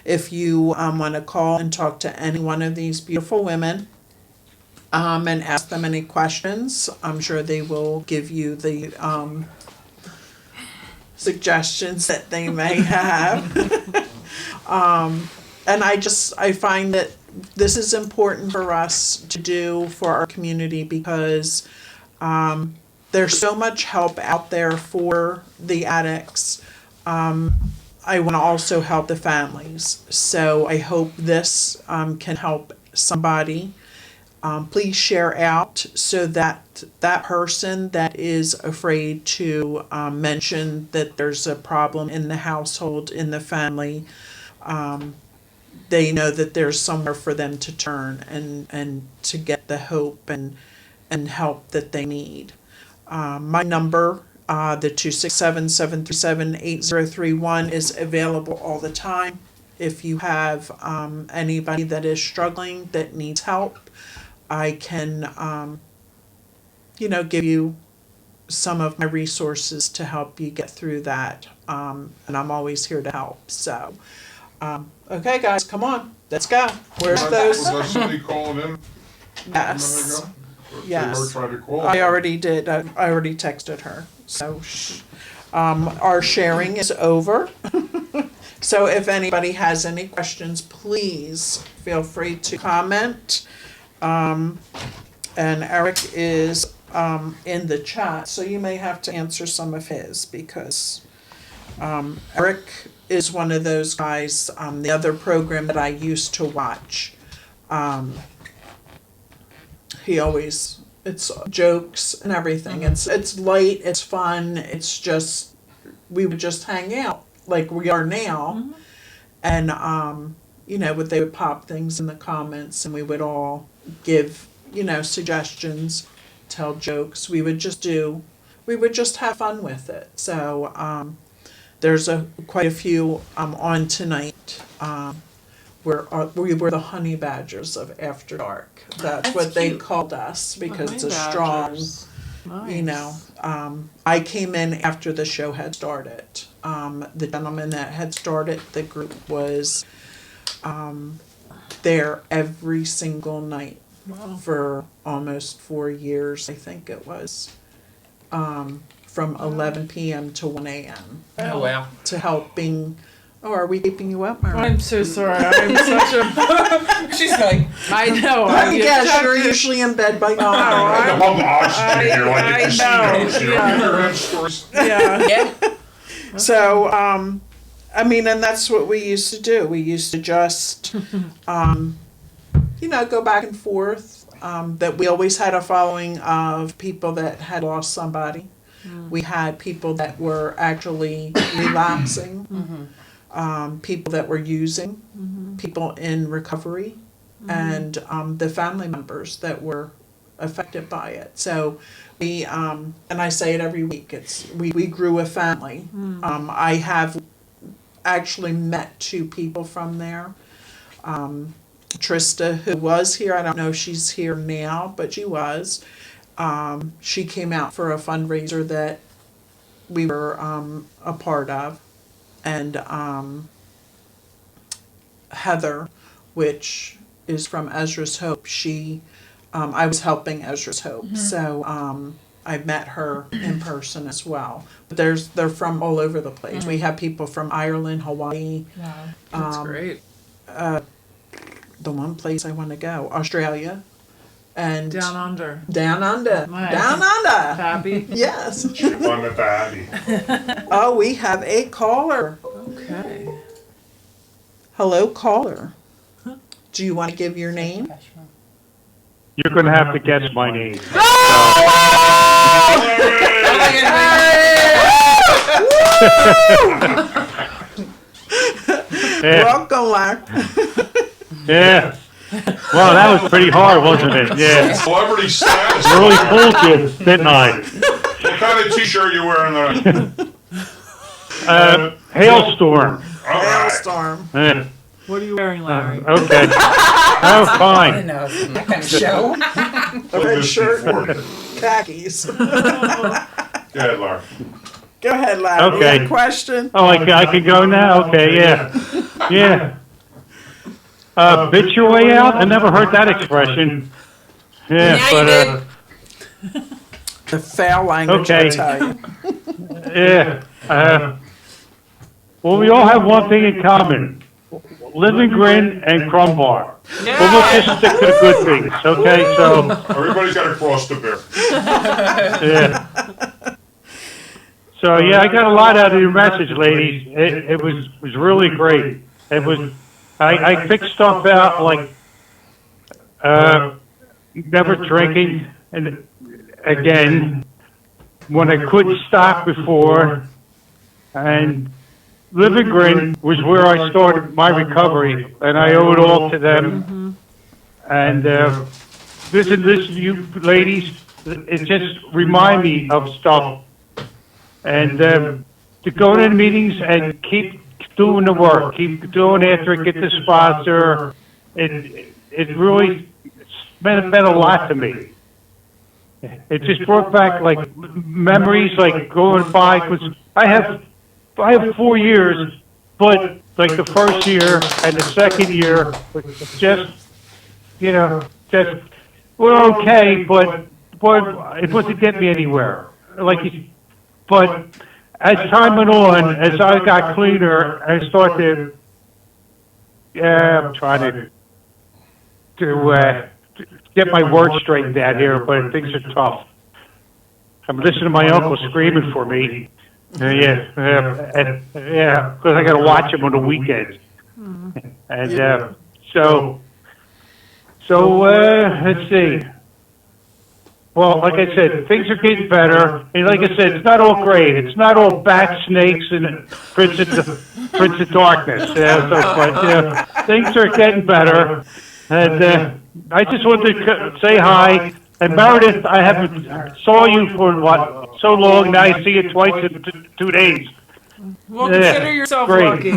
if you want to call and talk to any one of these beautiful women and ask them any questions. I'm sure they will give you the suggestions that they may have. And I find that this is important for us to do for our community, because there's so much help out there for the addicts. I want to also help the families. So I hope this can help somebody. Please share out so that that person that is afraid to mention that there's a problem in the household, in the family, they know that there's somewhere for them to turn and to get the hope and help that they need. My number, the 267-737-8031, is available all the time. if you have anybody that is struggling that needs help, I can, give you some of my resources to help you get through that. And I'm always here to help. So, okay, guys, come on, let's go. Where's those? Was there somebody calling in? Yes. Yes. Tried to call. I already did. I already texted her. So, our sharing is over. So if anybody has any questions, please feel free to comment. And Eric is in the chat, so you may have to answer some of his because Eric is one of those guys. The other program that I used to watch, it's jokes and everything. It's light, it's fun. It's just we would just hang out like we are now, and they would pop things in the comments, and we would all give suggestions, tell jokes. We would just have fun with it. So there's quite a few on tonight. We were the honey badgers of After Dark. That's what they called us because it's a strong. Nice. I came in after the show had started. The gentleman that had started the group was there every single night for almost 4 years, I think it was, from 11 p.m. to 1 a.m. Oh, wow. to helping. Oh, are we keeping you up, Meredith? I'm so sorry. I'm such a. She's like, I know. Yes, you're usually in bed by now. I love the oxygen here, like I at casinos. You know. ever heard stories? Yeah. yeah. So, and that's what we used to do. We used to just, go back and forth. That we always had a following of people that had lost somebody. We had people that were actually relapsing, people that were using, people in recovery, and the family members that were affected by it. So we, and I say it every week, we grew a family. I have actually met 2 people from there. Trista, who was here, I don't know if she's here now, but she was. She came out for a fundraiser that we were a part of. And Heather, which is from Ezra's Hope, I was helping Ezra's Hope. So I met her in person as well. But they're from all over the place. We have people from Ireland, Hawaii. Wow. That's great. The one place I want to go, Australia. And Down under. Down under. Nice. Down under. Happy. Yes. I'm at the Abbey. Oh, we have a caller. Okay. Hello, caller. Do you want to give your name? You're going to have to guess my name. Yeah. Welcome, Larry. Yeah. Well, that was pretty hard, wasn't it? Yeah. Celebrity status. Really fooled you, didn't I? What kind of t-shirt you wearing there? Hailstorm. All right. Hailstorm. Yeah. What are you wearing, Larry? Okay. Oh, I didn't fine. know it was that kind of show. A red This shirt, before. khakis. Go ahead, Larry. Go ahead, Larry. Okay. You got a question? Oh, I can go now? Okay, yeah. Yeah. Bitch your way out? I never heard that expression. Yeah, Yeah, you but, The foul language, Okay. I tell you. yeah. Well, we all have one thing in common. Living Grin and Crumbar. But we'll just stick to the good things, okay? So, Everybody's got to cross the bear. yeah. So, yeah, I got a lot out of your message, ladies. It was really great. It was, I picked stuff out like, never drinking, and again, when I couldn't stop before, and Living Grin was where I started my recovery, and I owe it all to them. And listen, you ladies, it just remind me of stuff. And to go to the meetings and keep doing the work, keep doing after it, get the sponsor. It really meant a lot to me. It just brought back like memories, like going by, because I have 4 years, but like the first year and the second year, just, just, we're okay, but it wasn't getting me anywhere. But as time went on, as I got cleaner, I started, I'm trying to get my words straightened out here, but things are tough. I'm listening to my uncle screaming for me. Yeah, because I got to watch him on the weekends. And let's see. Well, like I said, things are getting better. And like I said, it's not all great. It's not all bat snakes and Prince of Darkness. But things are getting better. And I just wanted to say hi. And Meredith, I haven't saw you for so long. Now I see you twice in 2 days. Well, consider yourself great. lucky.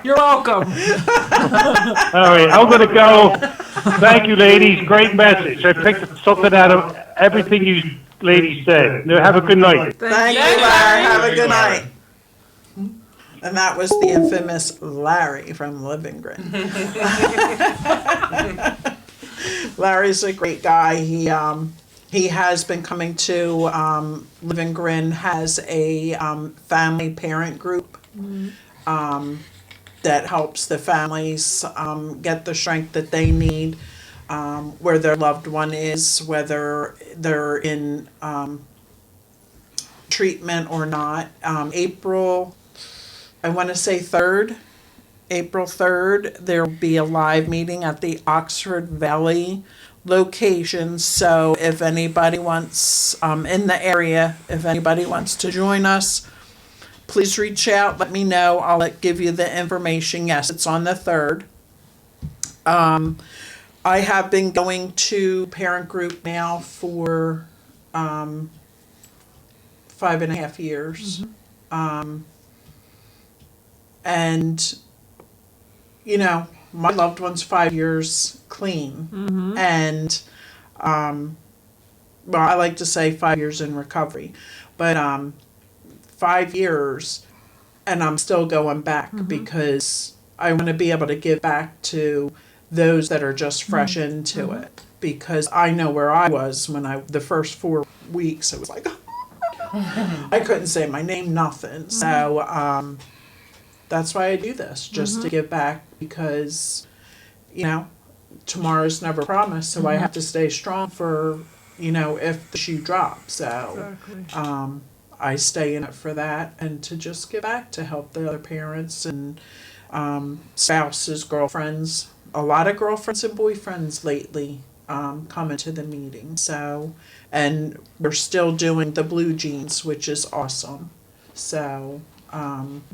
You're welcome. All right, I'm going to go. Thank you, ladies. Great message. I picked something out of everything you ladies said. Have a good night. Thank you, Larry. Have a good night. And that was the infamous Larry from Livingren. Larry's a great guy. He has been coming to Livingren, has a family parent group that helps the families get the strength that they need where their loved one is, whether they're in treatment or not. April 3rd, there will be a live meeting at the Oxford Valley location. So if anybody wants, in the area, if anybody wants to join us, please reach out, let me know. I'll give you the information. Yes, it's on the 3rd. I have been going to parent group now for 5.5 years. And, my loved one's 5 years clean. And, I like to say 5 years in recovery. But 5 years, and I'm still going back because I want to be able to give back to those that are just fresh into it. Because I know where I was when the first 4 weeks, it was like, I couldn't say my name, nothing. So, that's why I do this, just to give back, because, tomorrow's never promised, so I have to stay strong for, if the shoe drops. So, I stay in it for that, and to just give back, to help the other parents and spouses, girlfriends. A lot of girlfriends and boyfriends lately coming to the meeting. So, and we're still doing the blue jeans, which is awesome. So,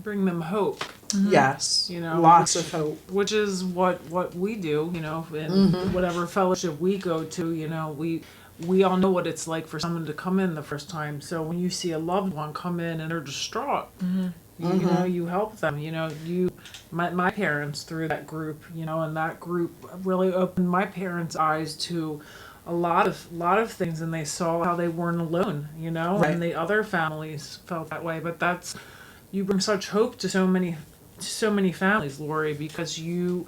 Bring them hope. yes, lots of hope. Which is what we do, in whatever fellowship we go to, we all know what it's like for someone to come in the first time. So when you see a loved one come in and they're distraught, you help them. My parents through that group, and that group really opened my parents' eyes to a lot of things, and they saw how they weren't alone, Right. and the other families felt that way. But you bring such hope to so many families, Lori, because you've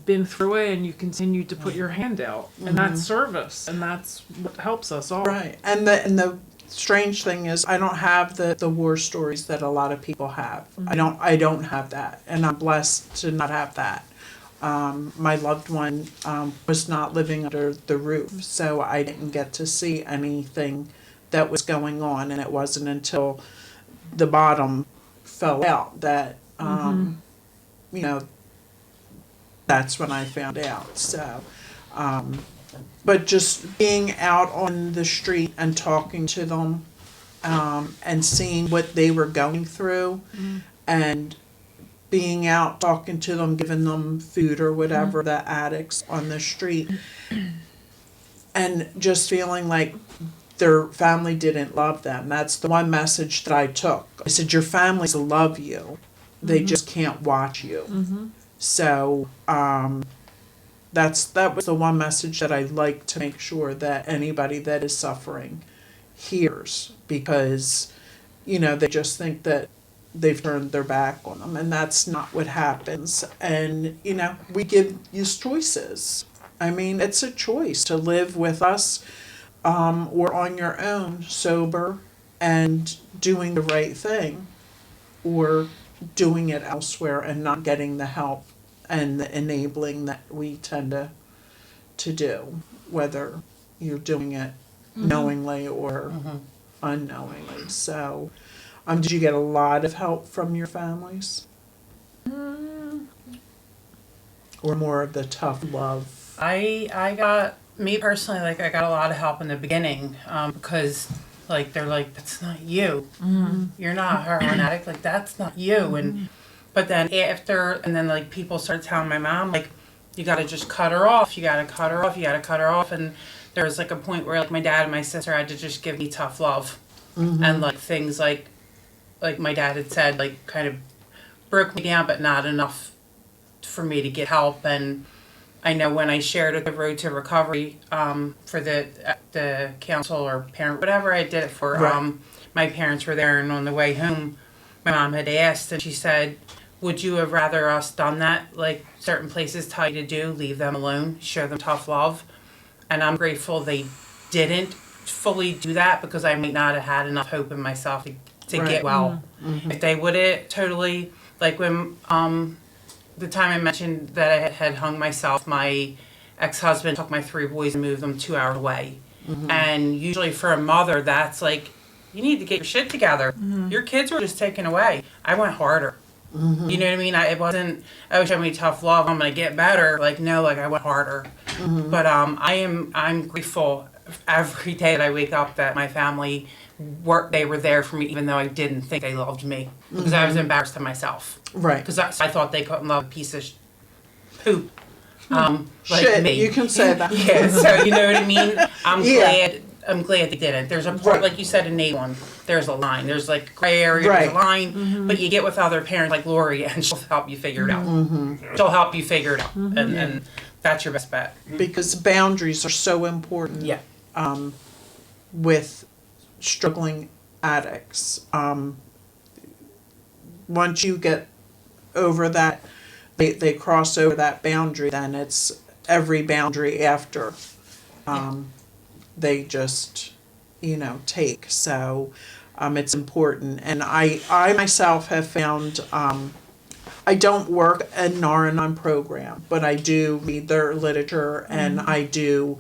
been through it and you continue to put your hand out, and that's service, and that's what helps us all. Right. And the strange thing is, I don't have the war stories that a lot of people have. I don't have that, and I'm blessed to not have that. My loved one was not living under the roof, so I didn't get to see anything that was going on, and it wasn't until the bottom fell out that that's when I found out. So but just being out on the street and talking to them and seeing what they were going through, and being out talking to them, giving them food or whatever, the addicts on the street, and just feeling like their family didn't love them. That's the one message that I took. I said, your families love you. They just can't watch you. So, that was the one message that I'd like to make sure that anybody that is suffering hears, because, they just think that they've turned their back on them, and that's not what happens. And, we give you choices. I mean, it's a choice to live with us, or on your own, sober, and doing the right thing, or doing it elsewhere and not getting the help and the enabling that we tend to do, whether you're doing it knowingly or unknowingly. So, did you get a lot of help from your families? Or more of the tough love? I got, me personally, like, I got a lot of help in the beginning, because, like, they're like, that's not you. You're not a heroin addict. Like, that's not you. And but then after, and then, like, people started telling my mom, like, you got to just cut her off. You got to cut her off. You got to cut her off. And there was, like, a point where, like, my dad and my sister had to just give me tough love. And, like, things like my dad had said, like, kind of broke me down, but not enough for me to get help. And I know when I shared the road to recovery, for the council or parent, whatever I did it for, Right. my parents were there, and on the way home, my mom had asked, and she said, would you have rather us done that? Like, certain places tell you to do, leave them alone, show them tough love. And I'm grateful they didn't fully do that, because I might not have had enough hope in myself to Right. get well. If they would have totally, like, when, the time I mentioned that I had hung myself, my ex-husband took my 3 boys and moved them 2 hours away. And usually for a mother, that's like, you need to get your shit together. Your kids were just taken away. I went harder. You know what I mean? It wasn't, oh, show me tough love, I'm going to get better. Like, no, like, I went harder. But I'm grateful every day that I wake up that my family they were there for me, even though I didn't think they loved me, because I was embarrassed of myself. Right. Because I thought they couldn't love a piece of poop. Like Shit, me. you can say that. Yeah, so you know what I mean? Yeah. I'm glad they didn't. There's a part, Right. like you said in A1, there's a line. There's like gray area, there's a Right. line, but you get with other parents like Lori, and she'll help you figure it out. She'll help you figure it out, and that's your best bet. Because boundaries are so important. Yeah. With struggling addicts. Once you get over that, they cross over that boundary, then it's every boundary after. They just, take. So, it's important. And I myself have found, I don't work an Al-Anon program, but I do read their literature, and I do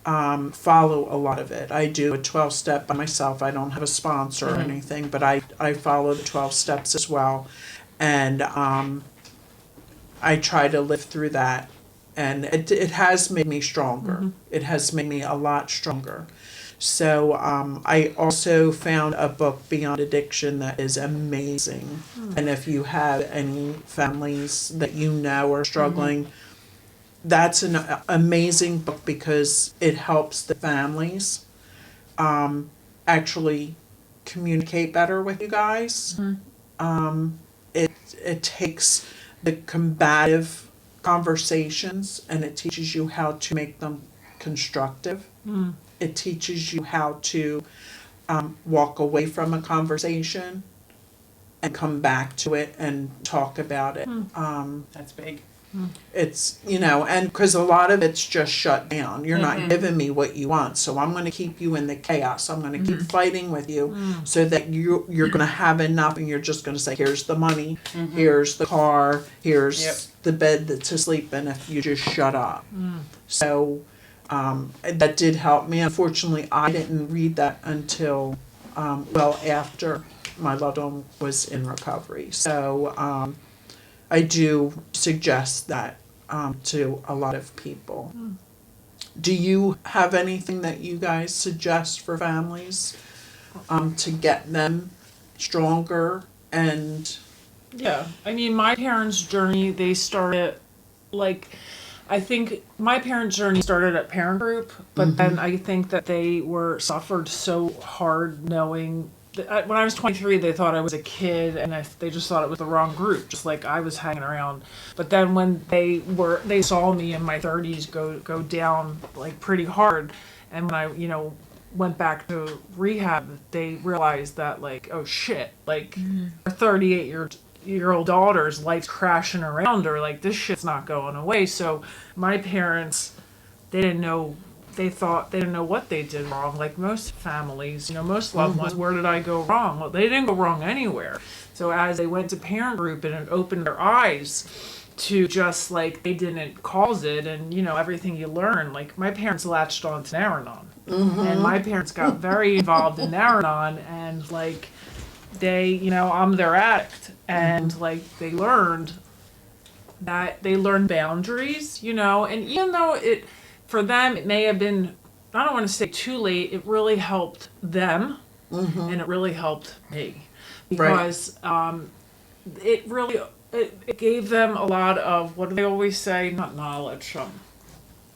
follow a lot of it. I do a 12-step by myself. I don't have a sponsor or anything, but I follow the 12 steps as well. And I try to live through that. And it has made me stronger. It has made me a lot stronger. So I also found a book, Beyond Addiction, that is amazing. And if you have any families that you know are struggling, that's an amazing book, because it helps the families actually communicate better with you guys. It takes the combative conversations, and it teaches you how to make them constructive. It teaches you how to walk away from a conversation and come back to it and talk about it. That's big. It's, and because a lot of it's just shut down. You're not giving me what you want, so I'm going to keep you in the chaos. I'm going to keep fighting with you so that you're going to have enough, and you're just going to say, here's the money, here's the car, here's the bed to sleep in if you just shut up. So that did help me. Unfortunately, I didn't read that until, after my loved one was in recovery. So I do suggest that to a lot of people. Do you have anything that you guys suggest for families to get them stronger? And Yeah, I mean, my parents' journey, they started like I think my parents' journey started at parent group, but then I think that they were suffered so hard knowing that when I was 23, they thought I was a kid, and they just thought it was the wrong group, just like I was hanging around. But then when they saw me in my 30s go down like pretty hard, and when I went back to rehab, they realized that like, oh shit, like our 38-year-old daughter's life's crashing around her, like this shit's not going away. So my parents, they didn't know what they did wrong. Like most families, most loved ones, where did I go wrong? Well, they didn't go wrong anywhere. So as they went to parent group, and it opened their eyes to just like they didn't cause it, and everything you learn. Like my parents latched on to Naranon, and my parents got very involved in Naranon, and like they, I'm their addict, and like they learned boundaries, and even though for them, it may have been, I don't want to say too late, it really helped them, and it really helped me. Because it gave them a lot of, what do they always say? Not knowledge,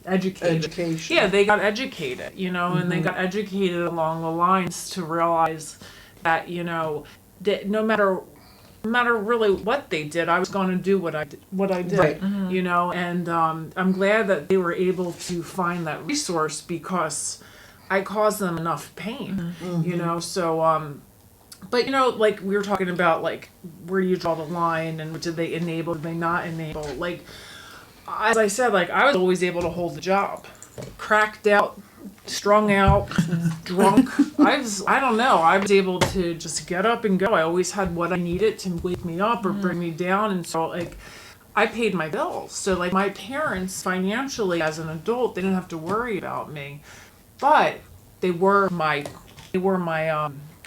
education. Yeah, they got educated, and they got educated along the lines to realize that, that no matter really what they did, I was going to do what I did, Right. and I'm glad that they were able to find that resource, because I caused them enough pain, so, but like we were talking about, like, where do you draw the line, and did they enable, did they not enable, like, as I said, like, I was always able to hold the job, cracked out, strung out, drunk. I don't know. I was able to just get up and go. I always had what I needed to wake me up or bring me down. And so, like, I paid my bills. So, like, my parents, financially, as an adult, they didn't have to worry about me. But they were my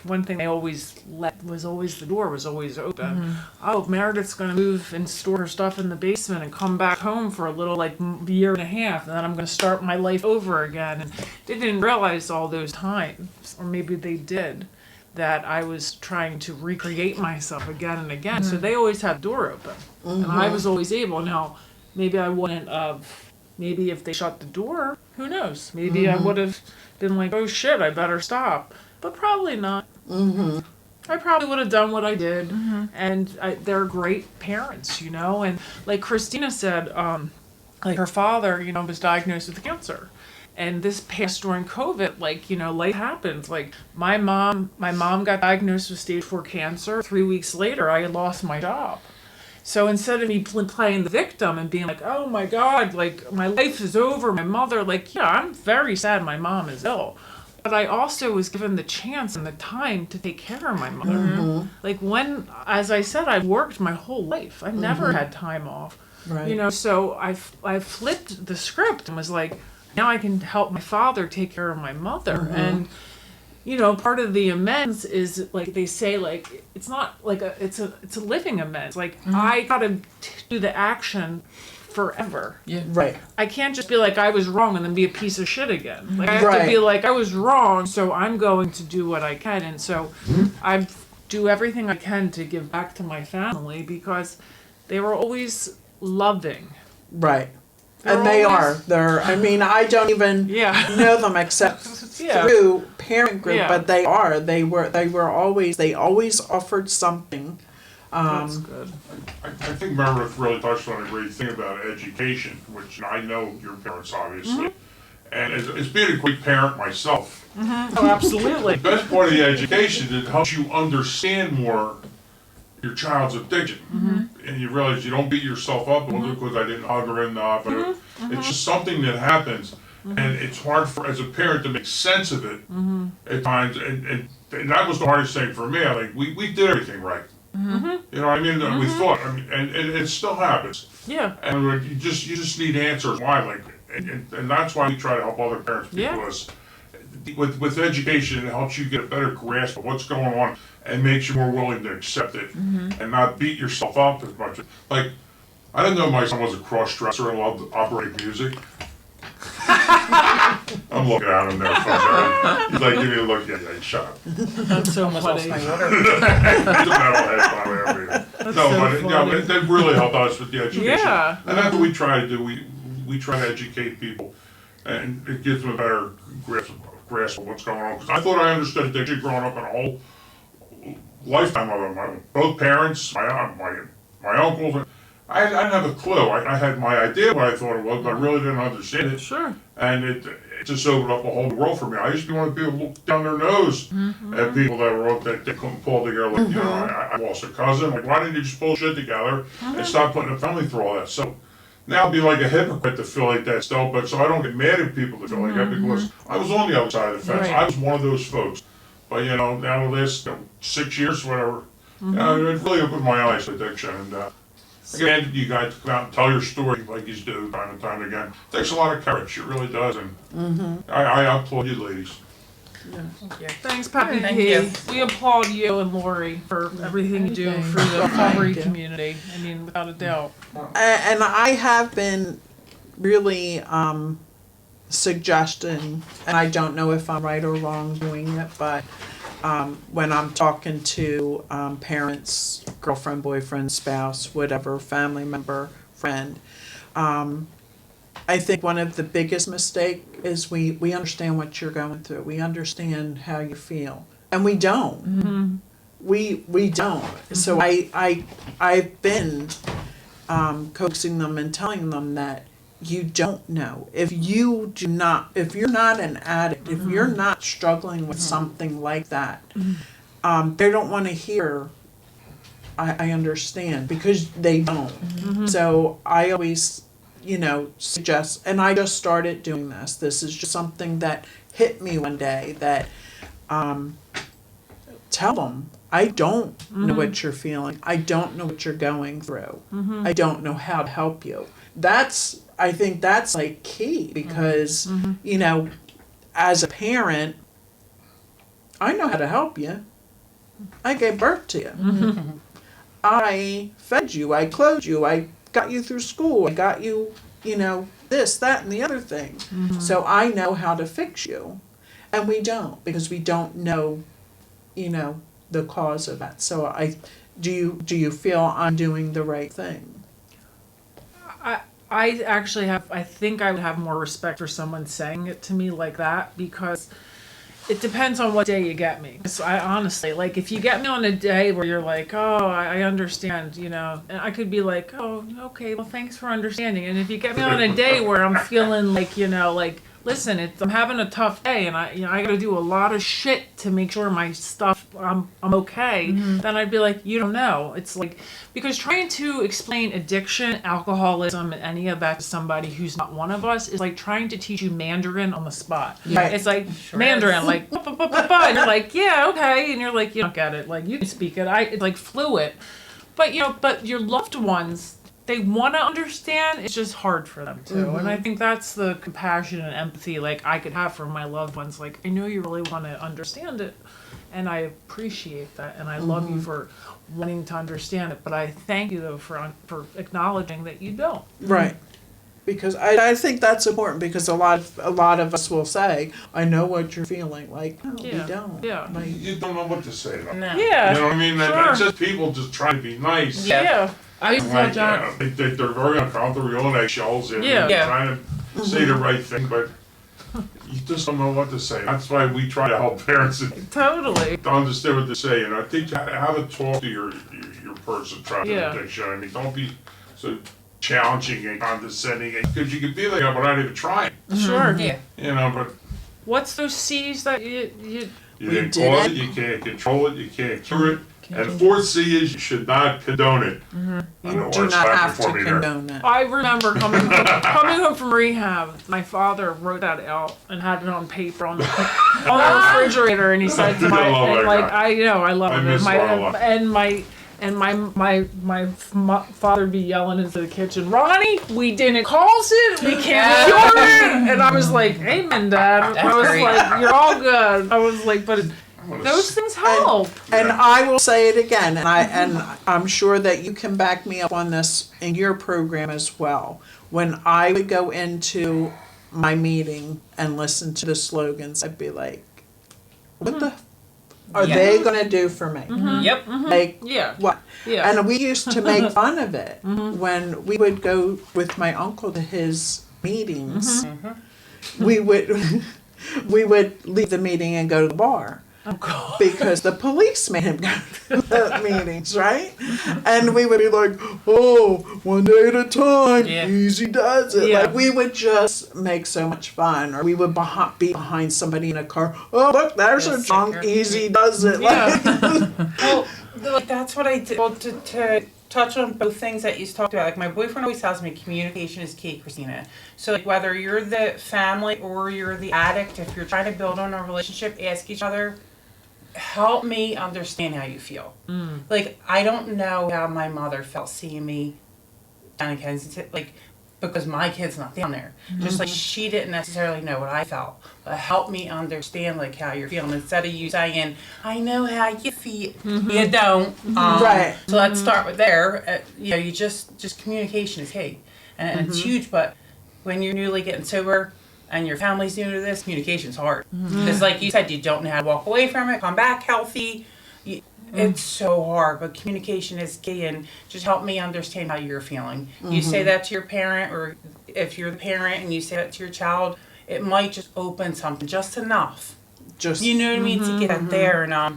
one thing they always the door was always open. Oh, Meredith's going to move and store her stuff in the basement and come back home for a little, like, year and a half, and then I'm going to start my life over again. And they didn't realize all those times, or maybe they did, that I was trying to recreate myself again and again. So they always had the door open, and I was always able. Now, maybe I wouldn't have, maybe if they shut the door, who knows? Maybe I would have been like, oh shit, I better stop. But probably not. I probably would have done what I did, and they're great parents, and like Christina said, like her father, was diagnosed with cancer, and this passed during COVID, like, life happens. Like my mom got diagnosed with stage 4 cancer. 3 weeks later, I had lost my job. So instead of me playing the victim and being like, oh my God, like my life is over, my mother, like, yeah, I'm very sad my mom is ill. But I also was given the chance and the time to take care of my mother. Like as I said, I've worked my whole life. I never had time off. Right. So I flipped the script and was like, now I can help my father take care of my mother. And, part of the amends is, like they say, like, it's not like it's a living amends. Like, I gotta do the action forever. Yeah. Right. I can't just be like, I was wrong, and then be a piece of shit again. Like, I have to be like, I was wrong, so I'm going to do what I can. And so I do everything I can to give back to my family, because they were always loving. Right. And they are. I mean, I don't even know them except through parent group, but they are. They always offered something. That's good. I think Meredith really touched on a great thing about education, which I know your parents, obviously. And as being a great parent myself, Oh, absolutely. the best part of the education is it helps you understand more your child's addiction. And you realize you don't beat yourself up because I didn't hug her enough. It's just something that happens. And it's hard as a parent to make sense of it at times. And that was the hardest thing for me. We did everything right. You know what I mean? We thought, and it still happens. Yeah. And you just need answers why, and that's why we try to help other parents, because with education, it helps you get a better grasp of what's going on and makes you more willing to accept it and not beat yourself up as much. Like, I didn't know my son was a cross-dresser and loved to operate music. I'm looking at him there. He's like, give me a look. Yeah, shut up. That's so funny. He's a metalhead, by the way. But that really helped us with the education. Yeah. And that's what we try to do. we try to educate people, and it gives them a better grasp of what's going on. Because I thought I understood addiction growing up in a whole lifetime of them. Both parents, my uncles. I didn't have a clue. I had my idea what I thought it was, but I really didn't understand it. Sure. And it just opened up a whole new world for me. I used to be one of the people who looked down their nose at people that they couldn't pull together. Like, you know, I lost a cousin. Like, why didn't you just pull shit together and stop putting a family through all that? So now I'd be like a hypocrite to feel like that still, but so I don't get mad at people that feel like that because I was on the other side of the fence. Right. I was one of those folks. But, you know, now the last 6 years, whatever, you know, it really opened my eyes to addiction. And, again, you guys come out and tell your story like you do time and time again. It takes a lot of courage, it really does, and I applaud you ladies. Thanks, Peppy Thank P. you. We applaud you and Lori for everything you do for the recovery community. I mean, without a doubt. And I have been really suggesting, and I don't know if I'm right or wrong doing it, but when I'm talking to parents, girlfriend, boyfriend, spouse, whatever, family member, friend, I think one of the biggest mistake is we understand what you're going through. We understand how you feel, and we don't. We don't. So I've been coaxing them and telling them that you don't know. If you're not an addict, if you're not struggling with something like that, they don't want to hear, I understand, because they don't. So I always, suggest, and I just started doing this. This is just something that hit me one day that, tell them, I don't know what you're feeling. I don't know what you're going through. I don't know how to help you. I think that's like key because, as a parent, I know how to help you. I gave birth to you. I fed you. I clothed you. I got you through school. I got you, this, that, and the other thing. So I know how to fix you. And we don't because we don't know, the cause of that. So do you feel I'm doing the right thing? I actually I think I would have more respect for someone saying it to me like that because it depends on what day you get me. So I honestly, like, if you get me on a day where you're like, oh, I understand, and I could be like, oh, okay, well, thanks for understanding. And if you get me on a day where I'm feeling like, listen, I'm having a tough day and I got to do a lot of shit to make sure my stuff, I'm okay, then I'd be like, you don't know. It's like, because trying to explain addiction, alcoholism, and any of that to somebody who's not one of us is like trying to teach you Mandarin on the spot. Right. It's like Mandarin, like, and you're like, yeah, okay. And you're like, you don't get it. Like, you can speak it. It's like fluent. But, but your loved ones, they want to understand, it's just hard for them to. And I think that's the compassion and empathy like I could have for my loved ones. Like, I know you really want to understand it, and I appreciate that, and I love you for wanting to understand it. But I thank you though for acknowledging that you don't. Right. Because I think that's important because a lot of us will say, I know what you're feeling. Like, no, we don't. Yeah. Like, You don't know what to say. Though. No. Yeah. You know what I mean? Sure. It's just people just trying to be nice. Yeah. I used to tell John, They're very uncomfortable, you're on eggshells, and Yeah. they're trying to say the right thing, but you just don't know what to say. That's why we try to help parents Totally. to understand what to say. And I think how to talk to your person trying Yeah. addiction. I mean, don't be so challenging and condescending, because you can be like that without even trying. Sure. Yeah. But What's those C's that you you We didn't did cause it. it, you can't control it, you can't cure it. And the fourth C is you should not condone it. I know you do what's not happening have for to me there. condone it. I remember coming home from rehab. My father wrote that out and had it on paper on the refrigerator, and he said to I love that guy. I love I him. miss My, Ron a lot. and my father would be yelling into the kitchen, Ronnie, we didn't cause it, we can't cure it. And I was like, amen, Dad. That's I was great. like, you're all good. I was like, but those things help. And I will say it again, and I'm sure that you can back me up on this in your program as well. When I would go into my meeting and listen to the slogans, I'd be like, what the are they going to do for me? Yep. Like, Yeah. what? Yeah. And we used to make fun of it when we would go with my uncle to his meetings, we would we would leave the meeting and go to the bar. Because the police made him go to the meetings, right? And we would be like, oh, one day at a time, Yeah. easy does it. Yeah. Like, we would just make so much fun. Or we would be behind somebody in a car. Oh, look, there's a Yes, drunk, sure. easy does it. Like, Well, like that's what I did. Well, to touch on both things that you talked about, like my boyfriend always tells me communication is key, Christina. So like whether you're the family or you're the addict, if you're trying to build on a relationship, ask each other, help me understand how you feel. Like I don't know how my mother felt seeing me down in Kensington, like because my kid's not down there. Just like she didn't necessarily know what I felt. But help me understand like how you're feeling instead of you saying, I know how you feel. You don't. Right. So let's start with there. You know, you just communication is key. And it's huge, but when you're newly getting sober and your family's new to this, communication's hard. Because like you said, you don't know how to walk away from it, come back healthy. It's so hard, but communication is key, and just help me understand how you're feeling. You say that to your parent, or if you're the parent and you say that to your child, it might just open something just enough. just, You know what I mean? To get it there. And how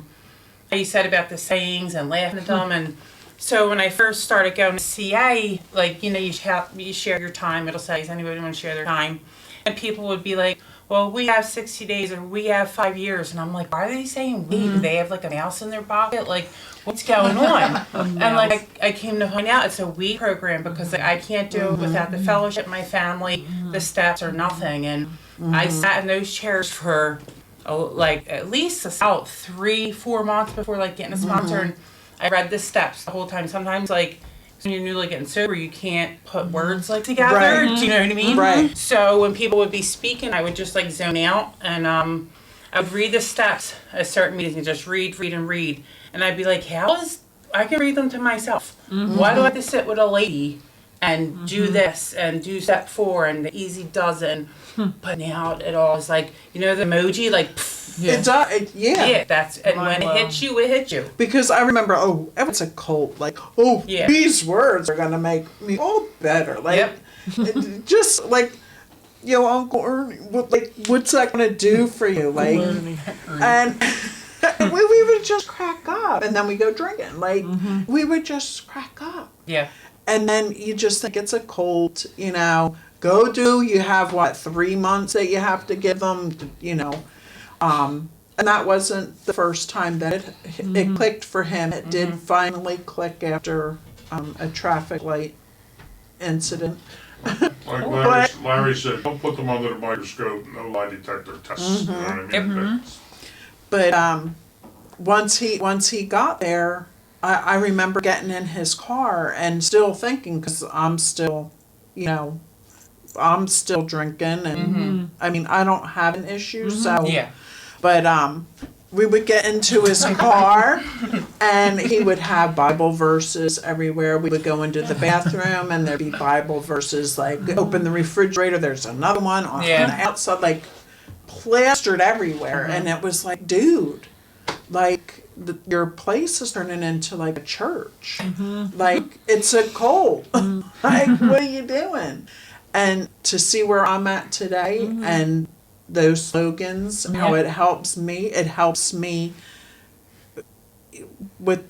you said about the sayings and laughing at them. And so when I first started going to CA, like, you know, you share your time. It'll say, does anybody want to share their time? And people would be like, well, we have 60 days or we have 5 years. And I'm like, why are they saying we? Do they have like a mouse in their pocket? Like, what's going on? And like, I came to find out it's a we program because like, I can't do it without the fellowship, my family, the steps or nothing. And I sat in those chairs for like at least about 3-4 months before like getting a sponsor. And I read the steps the whole time. Sometimes like, when you're newly getting sober, you can't put words like together. Right. Do you know what I mean? Right. So when people would be speaking, I would just like zone out, and I would read the steps at certain meetings and just read, and I'd be like, I can read them to myself. Why do I have to sit with a lady and do this and do step 4 and the easy dozen? But now it all is like, you know, the emoji, like. yeah. Yeah, that's and when Mind it hits you, it hits you. Because I remember, it's a cult. Like, Yeah. these words are gonna make me all better. Like, Yep. just like, Uncle Ernie, what's that gonna do for you? Like, and we would just crack up, and then we go drinking. Like, we would just crack up, Yeah. and then you just think it's a cult. You have 3 months that you have to give them. And that wasn't the first time that it clicked for him. It did finally click after a traffic light incident. Like Larry said, don't put them under the microscope, no lie detector tests, you know what I mean? But once he got there, I remember getting in his car and still thinking, because I'm still drinking, and I mean, I don't have an issue, so. Yeah. But we would get into his car, and he would have Bible verses everywhere. We would go into the bathroom, and there'd be Bible verses, like, open the refrigerator, there's another one on the outside, like, plastered everywhere. And it was like, dude, like, your place is turning into, like, a church. Like, it's a cult. Like, what are you doing? And to see where I'm at today, and those slogans, how it helps me with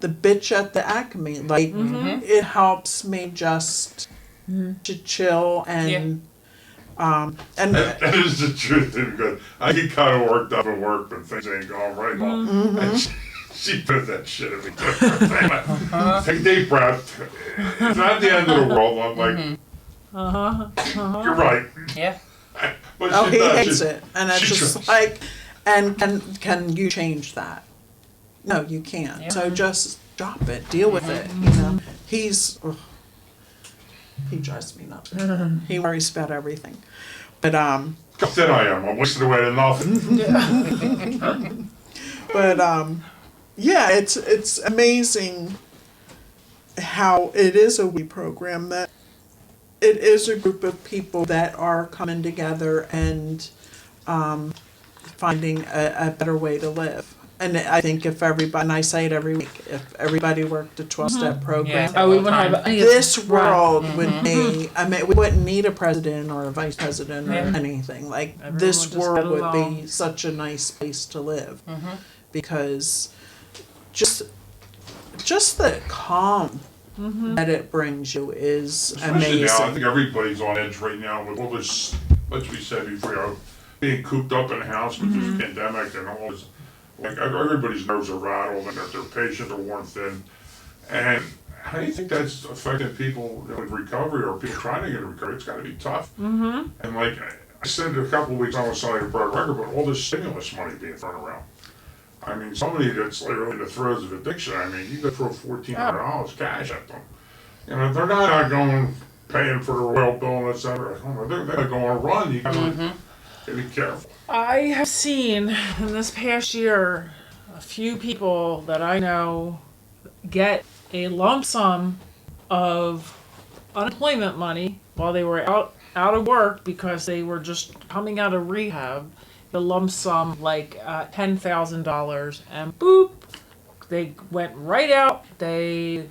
the bitch at the Acme. Like, it helps me just to chill and That is the truth, because I get kind of worked up at work when things ain't going right. And she put that shit at me. Take a deep breath. It's not the end of the world. I'm like, you're right. Yeah. But he does. hates it, and it's she just tries. like, and can you change that? No, you can't. Yeah. So just drop it, deal with it. He drives me nuts. He worries about everything, but How thin I am. I'm wasting away to nothing. yeah, it's amazing how it is a we program, that it is a group of people that are coming together and finding a better way to live. And I think if everybody, and I say it every week, if everybody worked a 12-step program, Yeah. Oh, we wouldn't have any of this right. world would be, I mean, we wouldn't need a president or a vice president or Yeah. anything. Like, Everyone this would just world get would along. be such a nice place to live. Because just the calm that it brings you is Especially now, I amazing. think everybody's on edge right now with all this, as we said before, being cooped up in the house with this pandemic and all this. Like, everybody's nerves are rattled and their patients are worn thin. And how do you think that's affecting people in recovery or people trying to get in recovery? It's gotta be tough. And like, I said a couple of weeks, I was sorry to broke record, but all this stimulus money being thrown around. I mean, somebody that's literally in the throes of addiction, I mean, you could throw $1,400 cash at them. You know, they're not going paying for the royal bill, et cetera. They're going to run. You gotta be careful. I have seen in this past year a few people that I know get a lump sum of unemployment money while they were out of work because they were just coming out of rehab. The lump sum like $10,000, and boop, they went right out. They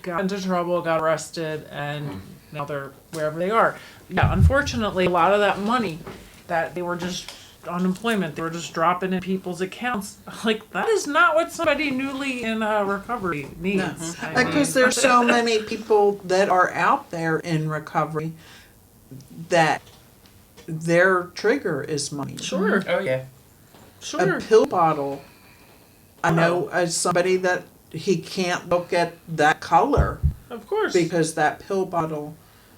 got into trouble, got arrested, and now they're wherever they are. Yeah, unfortunately, a lot of that money that they were just unemployment, they were just dropping in people's accounts. Like, that is not what somebody newly in recovery needs. I mean, Because there's so many people that are out there in recovery that their trigger is money. sure, Oh yeah. sure. A pill bottle. I know as somebody that he can't look at that color Of course. because that pill bottle.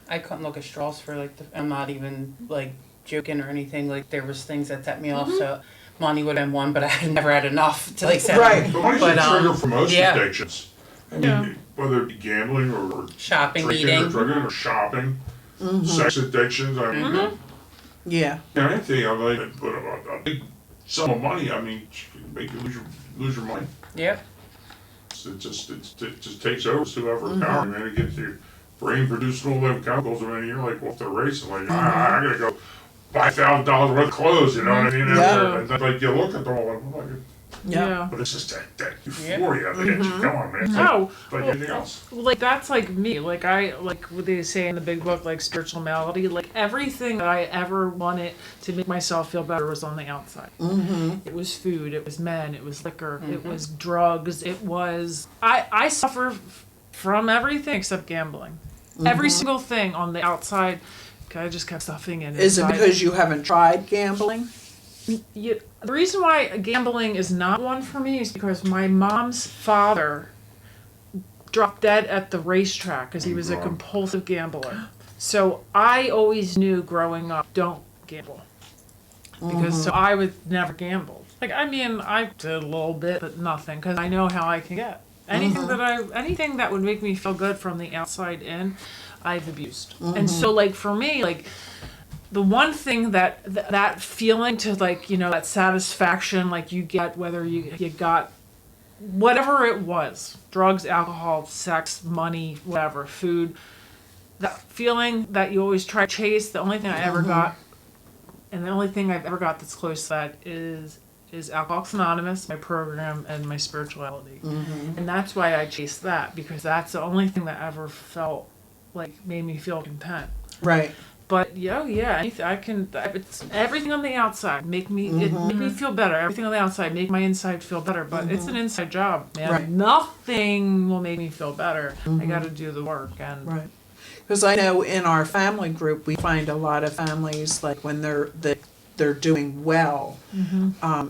I couldn't look at straws for like I'm not even like joking or anything. Like there was things that set me off. So money would have been one, but I had never had enough to like set Right. But money's a trigger for most yeah. addictions. I mean, Yeah. whether it be gambling or shopping, drinking eating. or drinking or shopping, sex addictions, I mean, Yeah. anything, I mean, but a big sum of money, I mean, can make you lose your mind. Yep. It just takes over to whoever power, man. It gets your brain producing all them chemicals, and then you're like off the race, and like, I gotta go $5,000 worth of clothes, you know what I mean? Yeah. And then, like, you look at them all, and like, yeah. but it's just that euphoria that gets you going, man. It's No. like anything else. Like, that's like me. Like, like what they say in the big book, like spiritual malady. Like, everything that I ever wanted to make myself feel better was on the outside. It was food, it was men, it was liquor, it was drugs, it was. I suffer from everything except gambling. Every single thing on the outside, I just kept stuffing it. Is it inside. because you haven't tried gambling? The reason why gambling is not one for me is because my mom's father dropped dead at the racetrack because he was a compulsive gambler. So I always knew growing up, don't gamble. Because so I would never gamble. Like, I mean, I did a little bit, but nothing, because I know how I can get. Anything that would make me feel good from the outside in, I've abused. And so, like, for me, like, the one thing that feeling to, like, you know, that satisfaction, like, you get whether you got whatever it was, drugs, alcohol, sex, money, whatever, food, that feeling that you always try to chase, the only thing I ever got, and the only thing I've ever got that's close to that is Alcoholics Anonymous, my program, and my spirituality. And that's why I chased that, because that's the only thing that ever felt like made me feel content. Right. But it's everything on the outside make me feel better. Everything on the outside make my inside feel better. But it's an inside job, man. Right. Nothing will make me feel better. I got to do the work. And Right. Because I know in our family group, we find a lot of families, like when they're doing well,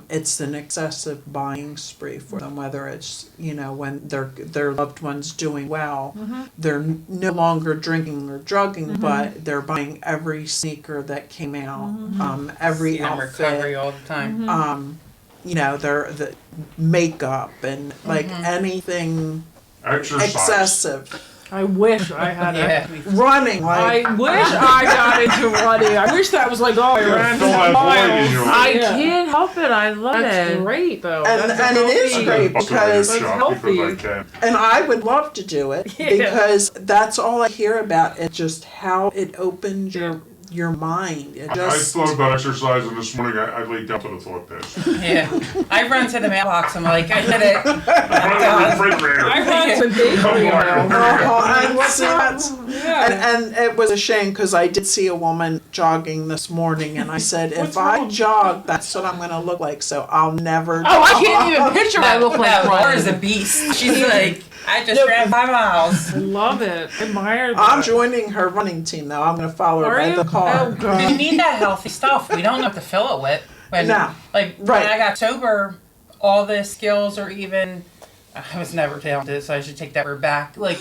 it's an excessive buying spree for them, whether it's, you know, when their loved one's doing well, they're no longer drinking or drugging, but they're buying every sneaker that came out, every See them outfit, recovery all the time. you know, the makeup and like anything Exercise. excessive. I wish I had Yeah. Running, like, I wish I got into running. I wish that was like, oh, I ran fill that void in your life. I Yeah. can't help it. I love That's it. great, though. And- That's a and it is healthy- great Bustle because- in your shop healthy. because I can. and I would love to do it Yeah. because that's all I hear about. It's just how it opens your your mind. It I just thought about exercising this morning. I laid down to the thought test. Yeah. I run to the mailbox. I'm like, I did it. I run to the refrigerator. I run to bakery Come on. now. and see, that's- and it was a shame because I did see a woman jogging this morning, and I said, if I jog, that's what I'm going to look like. So I'll never. Oh, I can't even picture what I look like Laura's running. a beast. She's like, I just ran 5 miles. Love it. Admire that. I'm joining her running team though. I'm going to follow her Are by you? the car. Oh, God. You need that healthy stuff. We don't have to fill it with. When, No. Like, Right. when I got sober, all the skills or even... I was never talented, so I should take that word back. Like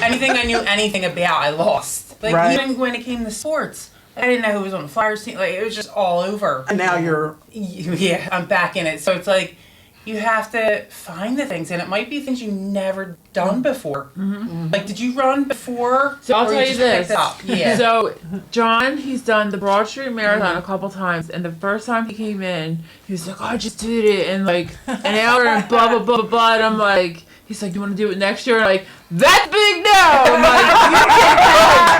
anything I knew anything about, I lost. Like, Right. even when it came to sports, I didn't know who was on the Flyers team. Like, it was just all over. And now you're. Yeah, I'm back in it. So it's like, you have to find the things, and it might be things you've never done before. Mm-hmm. Like, did you run before? So I'll or tell you just this. picked it up? Yeah. So John, he's done the Broad Street Marathon a couple times, and the first time he came in, he was like, "Oh, I just did it in like an hour and blah blah blah blah blah." And I'm like, he's like, "You want to do it next year?" And I'm like, "That's big no!" I'm like,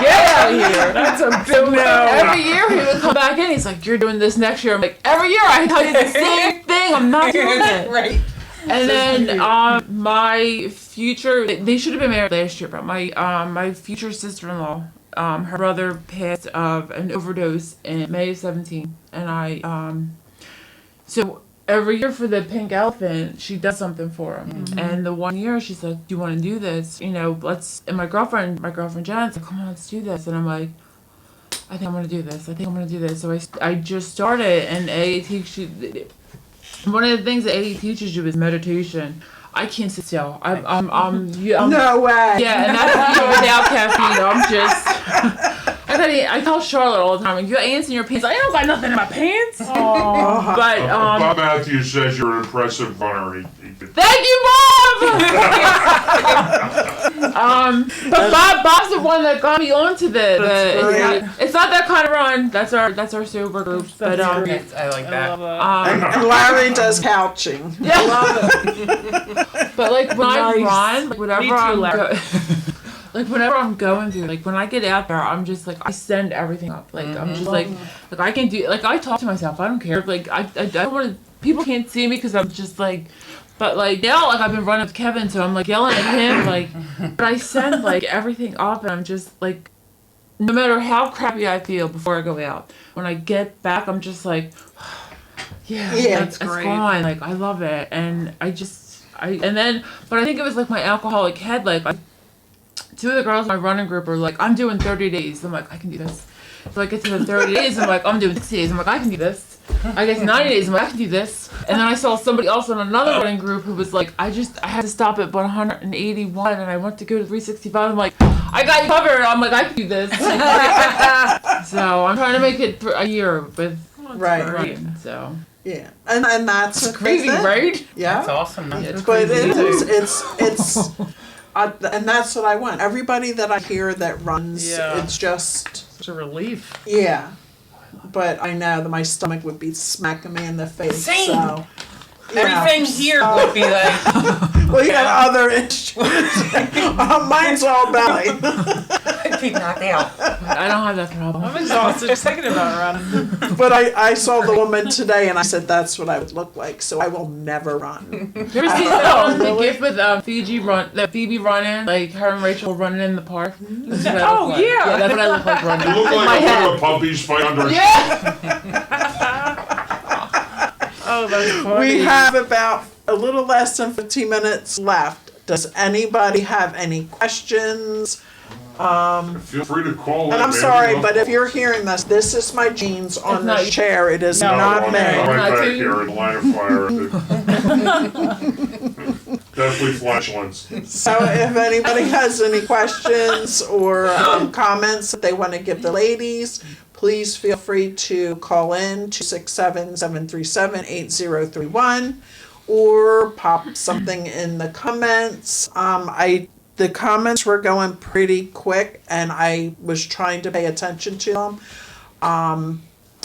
"You get out of here." That's a big no. Every year he would come back in. He's like, "You're doing this next year." I'm like, "Every year I tell you the same thing. I'm not doing it." Right. And then my future, they should have been married last year, but my future sister-in-law, her brother passed of an overdose in May of 17, and so every year for the pink elephant, she does something for him. Mm-hmm. And the one year she's like, "Do you want to do this? You know, and my girlfriend Jan's like, "Come on, let's do this." And I'm like, "I think I'm gonna do this. I think I'm gonna do this." So I just started, and AA one of the things that AA teaches you is meditation. I can't sit still. I'm No way. yeah, and that's even without caffeine. I'm just. I tell Charlotte all the time, like, "You got ants in your pants." I don't got nothing in my pants. But Bob Matthews says you're an impressive runner. thank you, Bob. But Bob's the one that got me onto it's not that kind of run. That's our sober group. But Yes, I like I that. love it. And Larry does couching. But like when I Nice. run, like whenever Me too, I'm Larry. like whenever I'm going through, like when I get out there, I'm just like I send everything up. Like I'm just like I can do. Like I talk to myself. I don't care. Like I don't want to. People can't see me because I'm just like. But like now, like I've been running with Kevin, so I'm like yelling at him. Like, but I send like everything up, and I'm just like, no matter how crappy I feel before I go out, when I get back, I'm just like, yeah, That's it's great. gone. Like I love it, and but I think it was like my alcoholic head. Like, two of the girls in my running group are like, "I'm doing 30 days." I'm like, "I can do this." So I get to the 30 days, I'm like, "I'm doing 60 days." I'm like, "I can do this." I get to 90 days, I'm like, "I can do this." And then I saw somebody else in another running group who was like, I had to stop at 181, and I went to go to 365. I'm like, "I got you covered." I'm like, "I can do this." So I'm trying to make it a year with Right. running. So Yeah. And that's the crazy, thing. right? Yeah. That's awesome. Though. It's But crazy. it is. It's. And that's what I want. Everybody that I hear that runs, Yeah. it's just. Such a relief. Yeah. But I know that my stomach would be smacking me in the face. Same. So. yeah. Everything here would be like, Well, you got other issues. Mine's all belly. I'd be knocked out. I don't have that problem. I'm exhausted just thinking about running. But I saw the woman today and I said that's what I would look like. So I will never run. You ever seen the gift with Phoebe running, like her and Rachel running in the park? That's what I look Oh, like. yeah. That's what I look like running. You look My like head. a litter of puppies fight under a Yeah. Oh, that's funny. We have about a little less than 15 minutes left. Does anybody have any questions? Feel free to call in. And I'm man. sorry, but if you're hearing this is my jeans on It's not this you. chair. It is No, not I'm me. right Not back you. here in line of fire. Definitely flatulence. So if anybody has any questions or comments that they want to give the ladies, please feel free to call in 267-737-8031 or pop something in the comments. The comments were going pretty quick and I was trying to pay attention to them.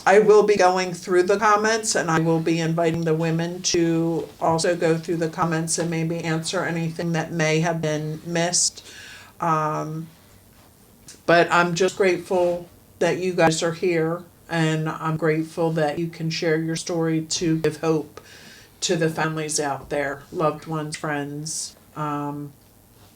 I will be going through the comments and I will be inviting the women to also go through the comments and maybe answer anything that may have been missed. But I'm just grateful that you guys are here, and I'm grateful that you can share your story to give hope to the families out there, loved ones, friends,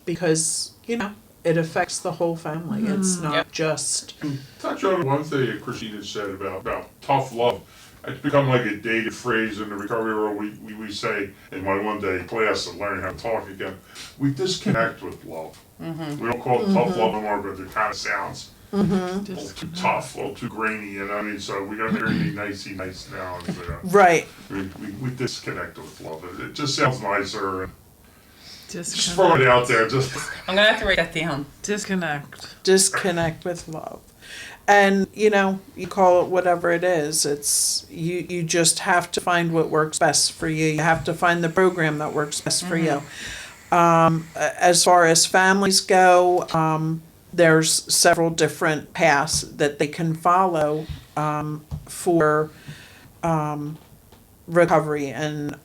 because, you know, it affects the whole family. It's not Yep. just, Touch on one thing that Christina said about tough love. It's become like a dated phrase in the recovery world. We say in my one-day class of learning how to talk again, we disconnect with love. We don't call it tough love anymore, but it kind of sounds a little too tough, a little too grainy, you know what I mean? So we got to be nicey nice now. And, right. we disconnect with love. It just sounds nicer. Just Disconnect. throw it out there. Just I'm gonna have to write that down. Disconnect with love. And, you know, you call it whatever it is. It's, you just have to find what works best for you. You have to find the program that works best for you. As far as families go, there's several different paths that they can follow for recovery and,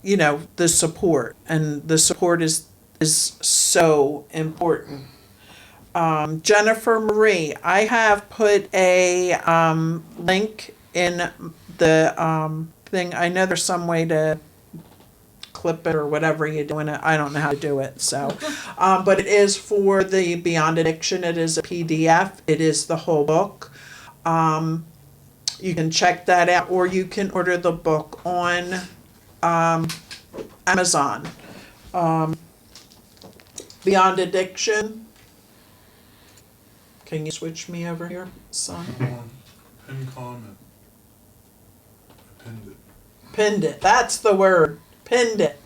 you know, the support. And the support is so important. Jennifer Marie, I have put a link in the thing. I know there's some way to clip it or whatever you're doing it. I don't know how to do it. So, but it is for the Beyond Addiction. It is a PDF. It is the whole book. You can check that out, or you can order the book on Amazon. Beyond Addiction. Can you switch me over here, son? pin comment. Pinned it. Pinned it. That's the word. Pinned it.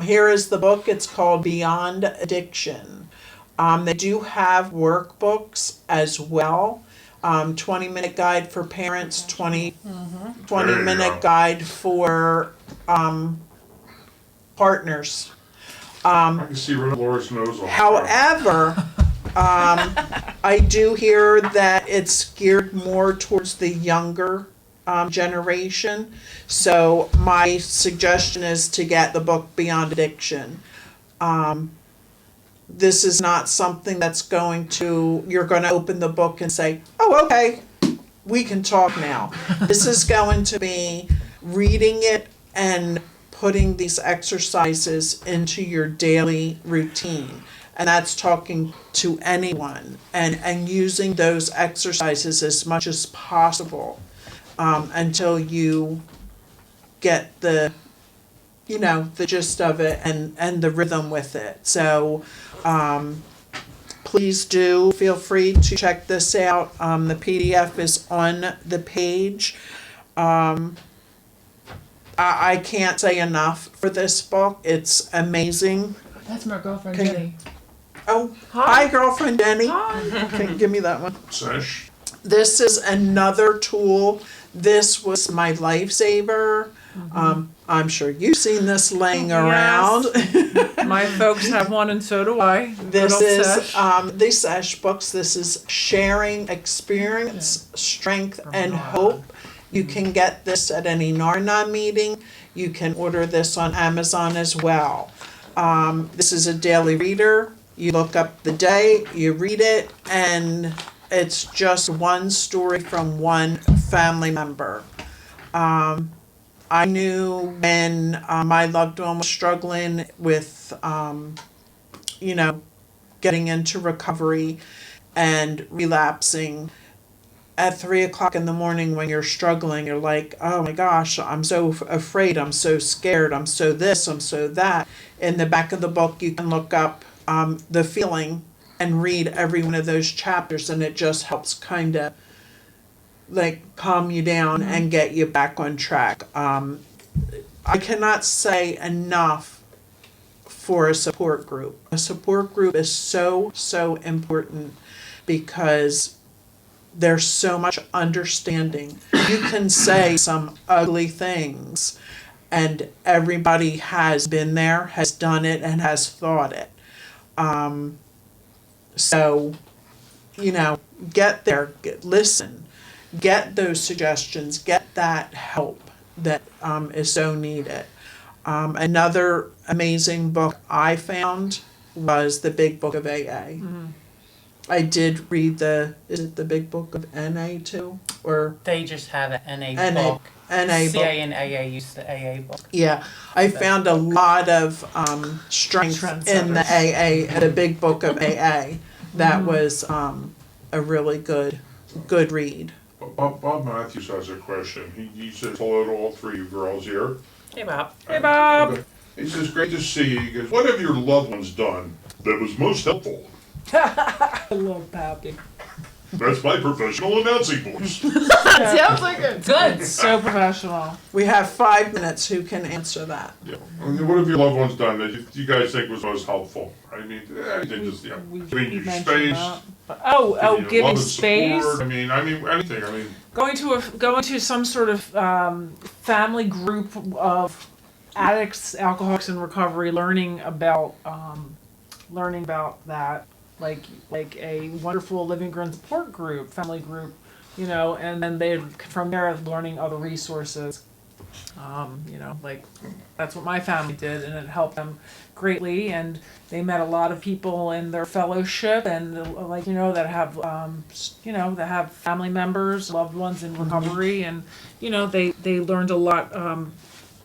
Here is the book. It's called Beyond Addiction. They do have workbooks as well. 20-minute guide for parents, 20-minute guide for partners. I can see right Laura's nose on. However, I do hear that it's geared more towards the younger generation. So my suggestion is to get the book Beyond Addiction. This is not something that's you're going to open the book and say, oh, okay, we can talk now. This is going to be reading it and putting these exercises into your daily routine. And that's talking to anyone and using those exercises as much as possible until you get the gist of it and the rhythm with it. So please do feel free to check this out. The PDF is on the page. I can't say enough for this book. It's amazing. That's my girlfriend, Can- Jenny. Oh, hi girlfriend Denny. Can you give me that one? Sesh. This is another tool. This was my lifesaver. I'm sure you've seen this laying around. My folks have one, and so do I. This Good old is Sesh. the Sesh books. This is sharing experience, strength, and hope. You can get this at any NARNA meeting. You can order this on Amazon as well. This is a daily reader. You look up the day, you read it, and it's just one story from one family member. I knew when my loved one was struggling with, getting into recovery and relapsing. At 3:00 in the morning when you're struggling, you're like, oh my gosh, I'm so afraid, I'm so scared, I'm so this, I'm so that. In the back of the book, you can look up the feeling and read every one of those chapters, and it just helps kind of like calm you down and get you back on track. I cannot say enough for a support group. A support group is so, so important because there's so much understanding. You can say some ugly things, and everybody has been there, has done it, and has thought it. So, get there, listen, get those suggestions, get that help that is so needed. Another amazing book I found was The Big Book of AA. I did read is it the big book of NA too? Or They just have an NA, NA book. NA book? CA and AA use the AA book. Yeah, I found a lot of strength in the AA, the big book of AA. That was a really good read. Bob Matthews has a question. He says hello to all three you girls here. Hey, Bob. Hey, Bob. He says, great to see you. He goes, what have your loved ones done that was most helpful? I love Pappy. That's my professional announcing voice. Sounds like a good. So professional. We have 5 minutes. Who can answer that? Yeah. I mean, what have your loved ones done that you guys think was most helpful? I mean, anything just, giving you mentioned space. that. Giving you Giving love and space. support. I mean, anything. I mean, Going to some sort of family group of addicts, alcoholics in recovery, learning about that, like a wonderful Living Green support group, family group, and then they from there learning other resources. Like that's what my family did, and it helped them greatly. And they met a lot of people in their fellowship, and that have family members, loved ones in recovery, and they learned a lot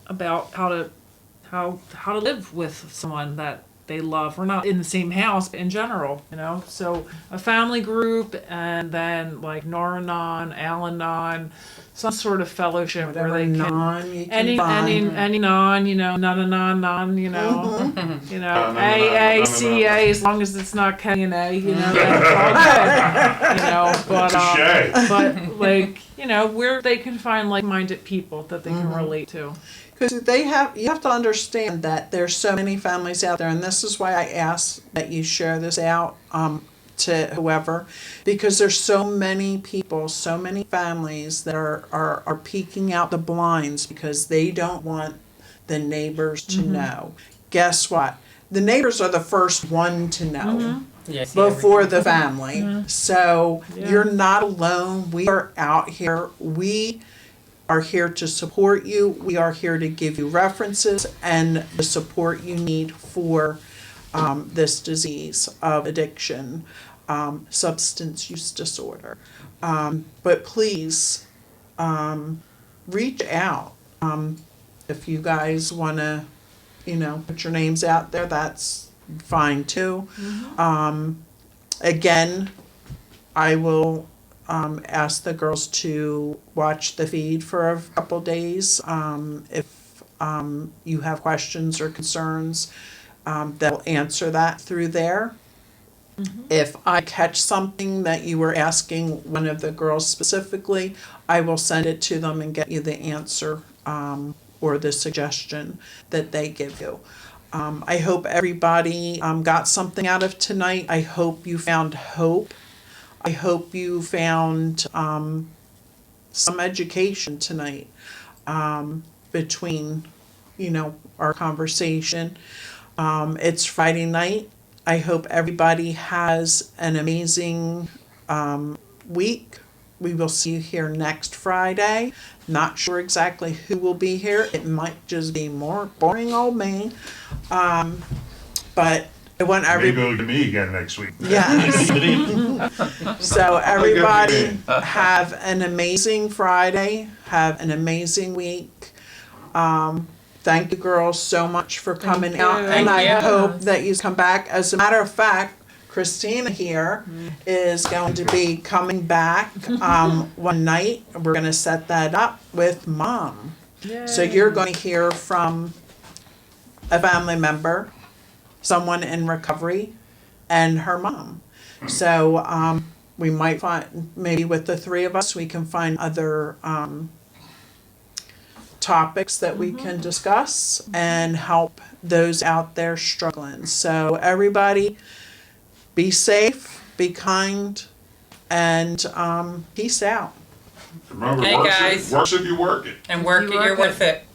about how to live with someone that they love. We're not in the same house, but in general, So a family group, and then like Nor-Anon, Al-Anon, some sort of fellowship Whatever where they non you can can find. any non, non, AACA, as long as it's not KNA, that's all good, but where they can find like-minded people that they can relate to. Because you have to understand that there's so many families out there, and this is why I ask that you share this out to whoever, because there's so many people, so many families that are peeking out the blinds because they don't want the neighbors to know. Guess what? The neighbors are the first one to know. Yes, Before the family. So you're not alone. We are out here. We are here to support you. We are here to give you references and the support you need for this disease of addiction, substance use disorder. But please reach out. If you guys want to, put your names out there, that's fine too. Again, I will ask the girls to watch the feed for a couple days. If you have questions or concerns, they'll answer that through there. If I catch something that you were asking one of the girls specifically, I will send it to them and get you the answer or the suggestion that they give you. I hope everybody got something out of tonight. I hope you found hope. I hope you found some education tonight between, our conversation. It's Friday night. I hope everybody has an amazing week. We will see you here next Friday. Not sure exactly who will be here. It might just be more boring old me. But I want everybody. maybe it'll be me again next week. Yes. So everybody have an amazing Friday. Have an amazing week. Thank you girls so much for coming out. And I hope that you come back. As a matter of fact, Christina here is going to be coming back one night. We're going to set that up with Mom. Yay. So you're going to hear from a family member, someone in recovery, and her mom. So we might find, maybe with the three of us, we can find other topics that we can discuss and help those out there struggling. So everybody, be safe, be kind, and peace out. Remember, Hey, works guys. if you work it. And work it, you're worth it.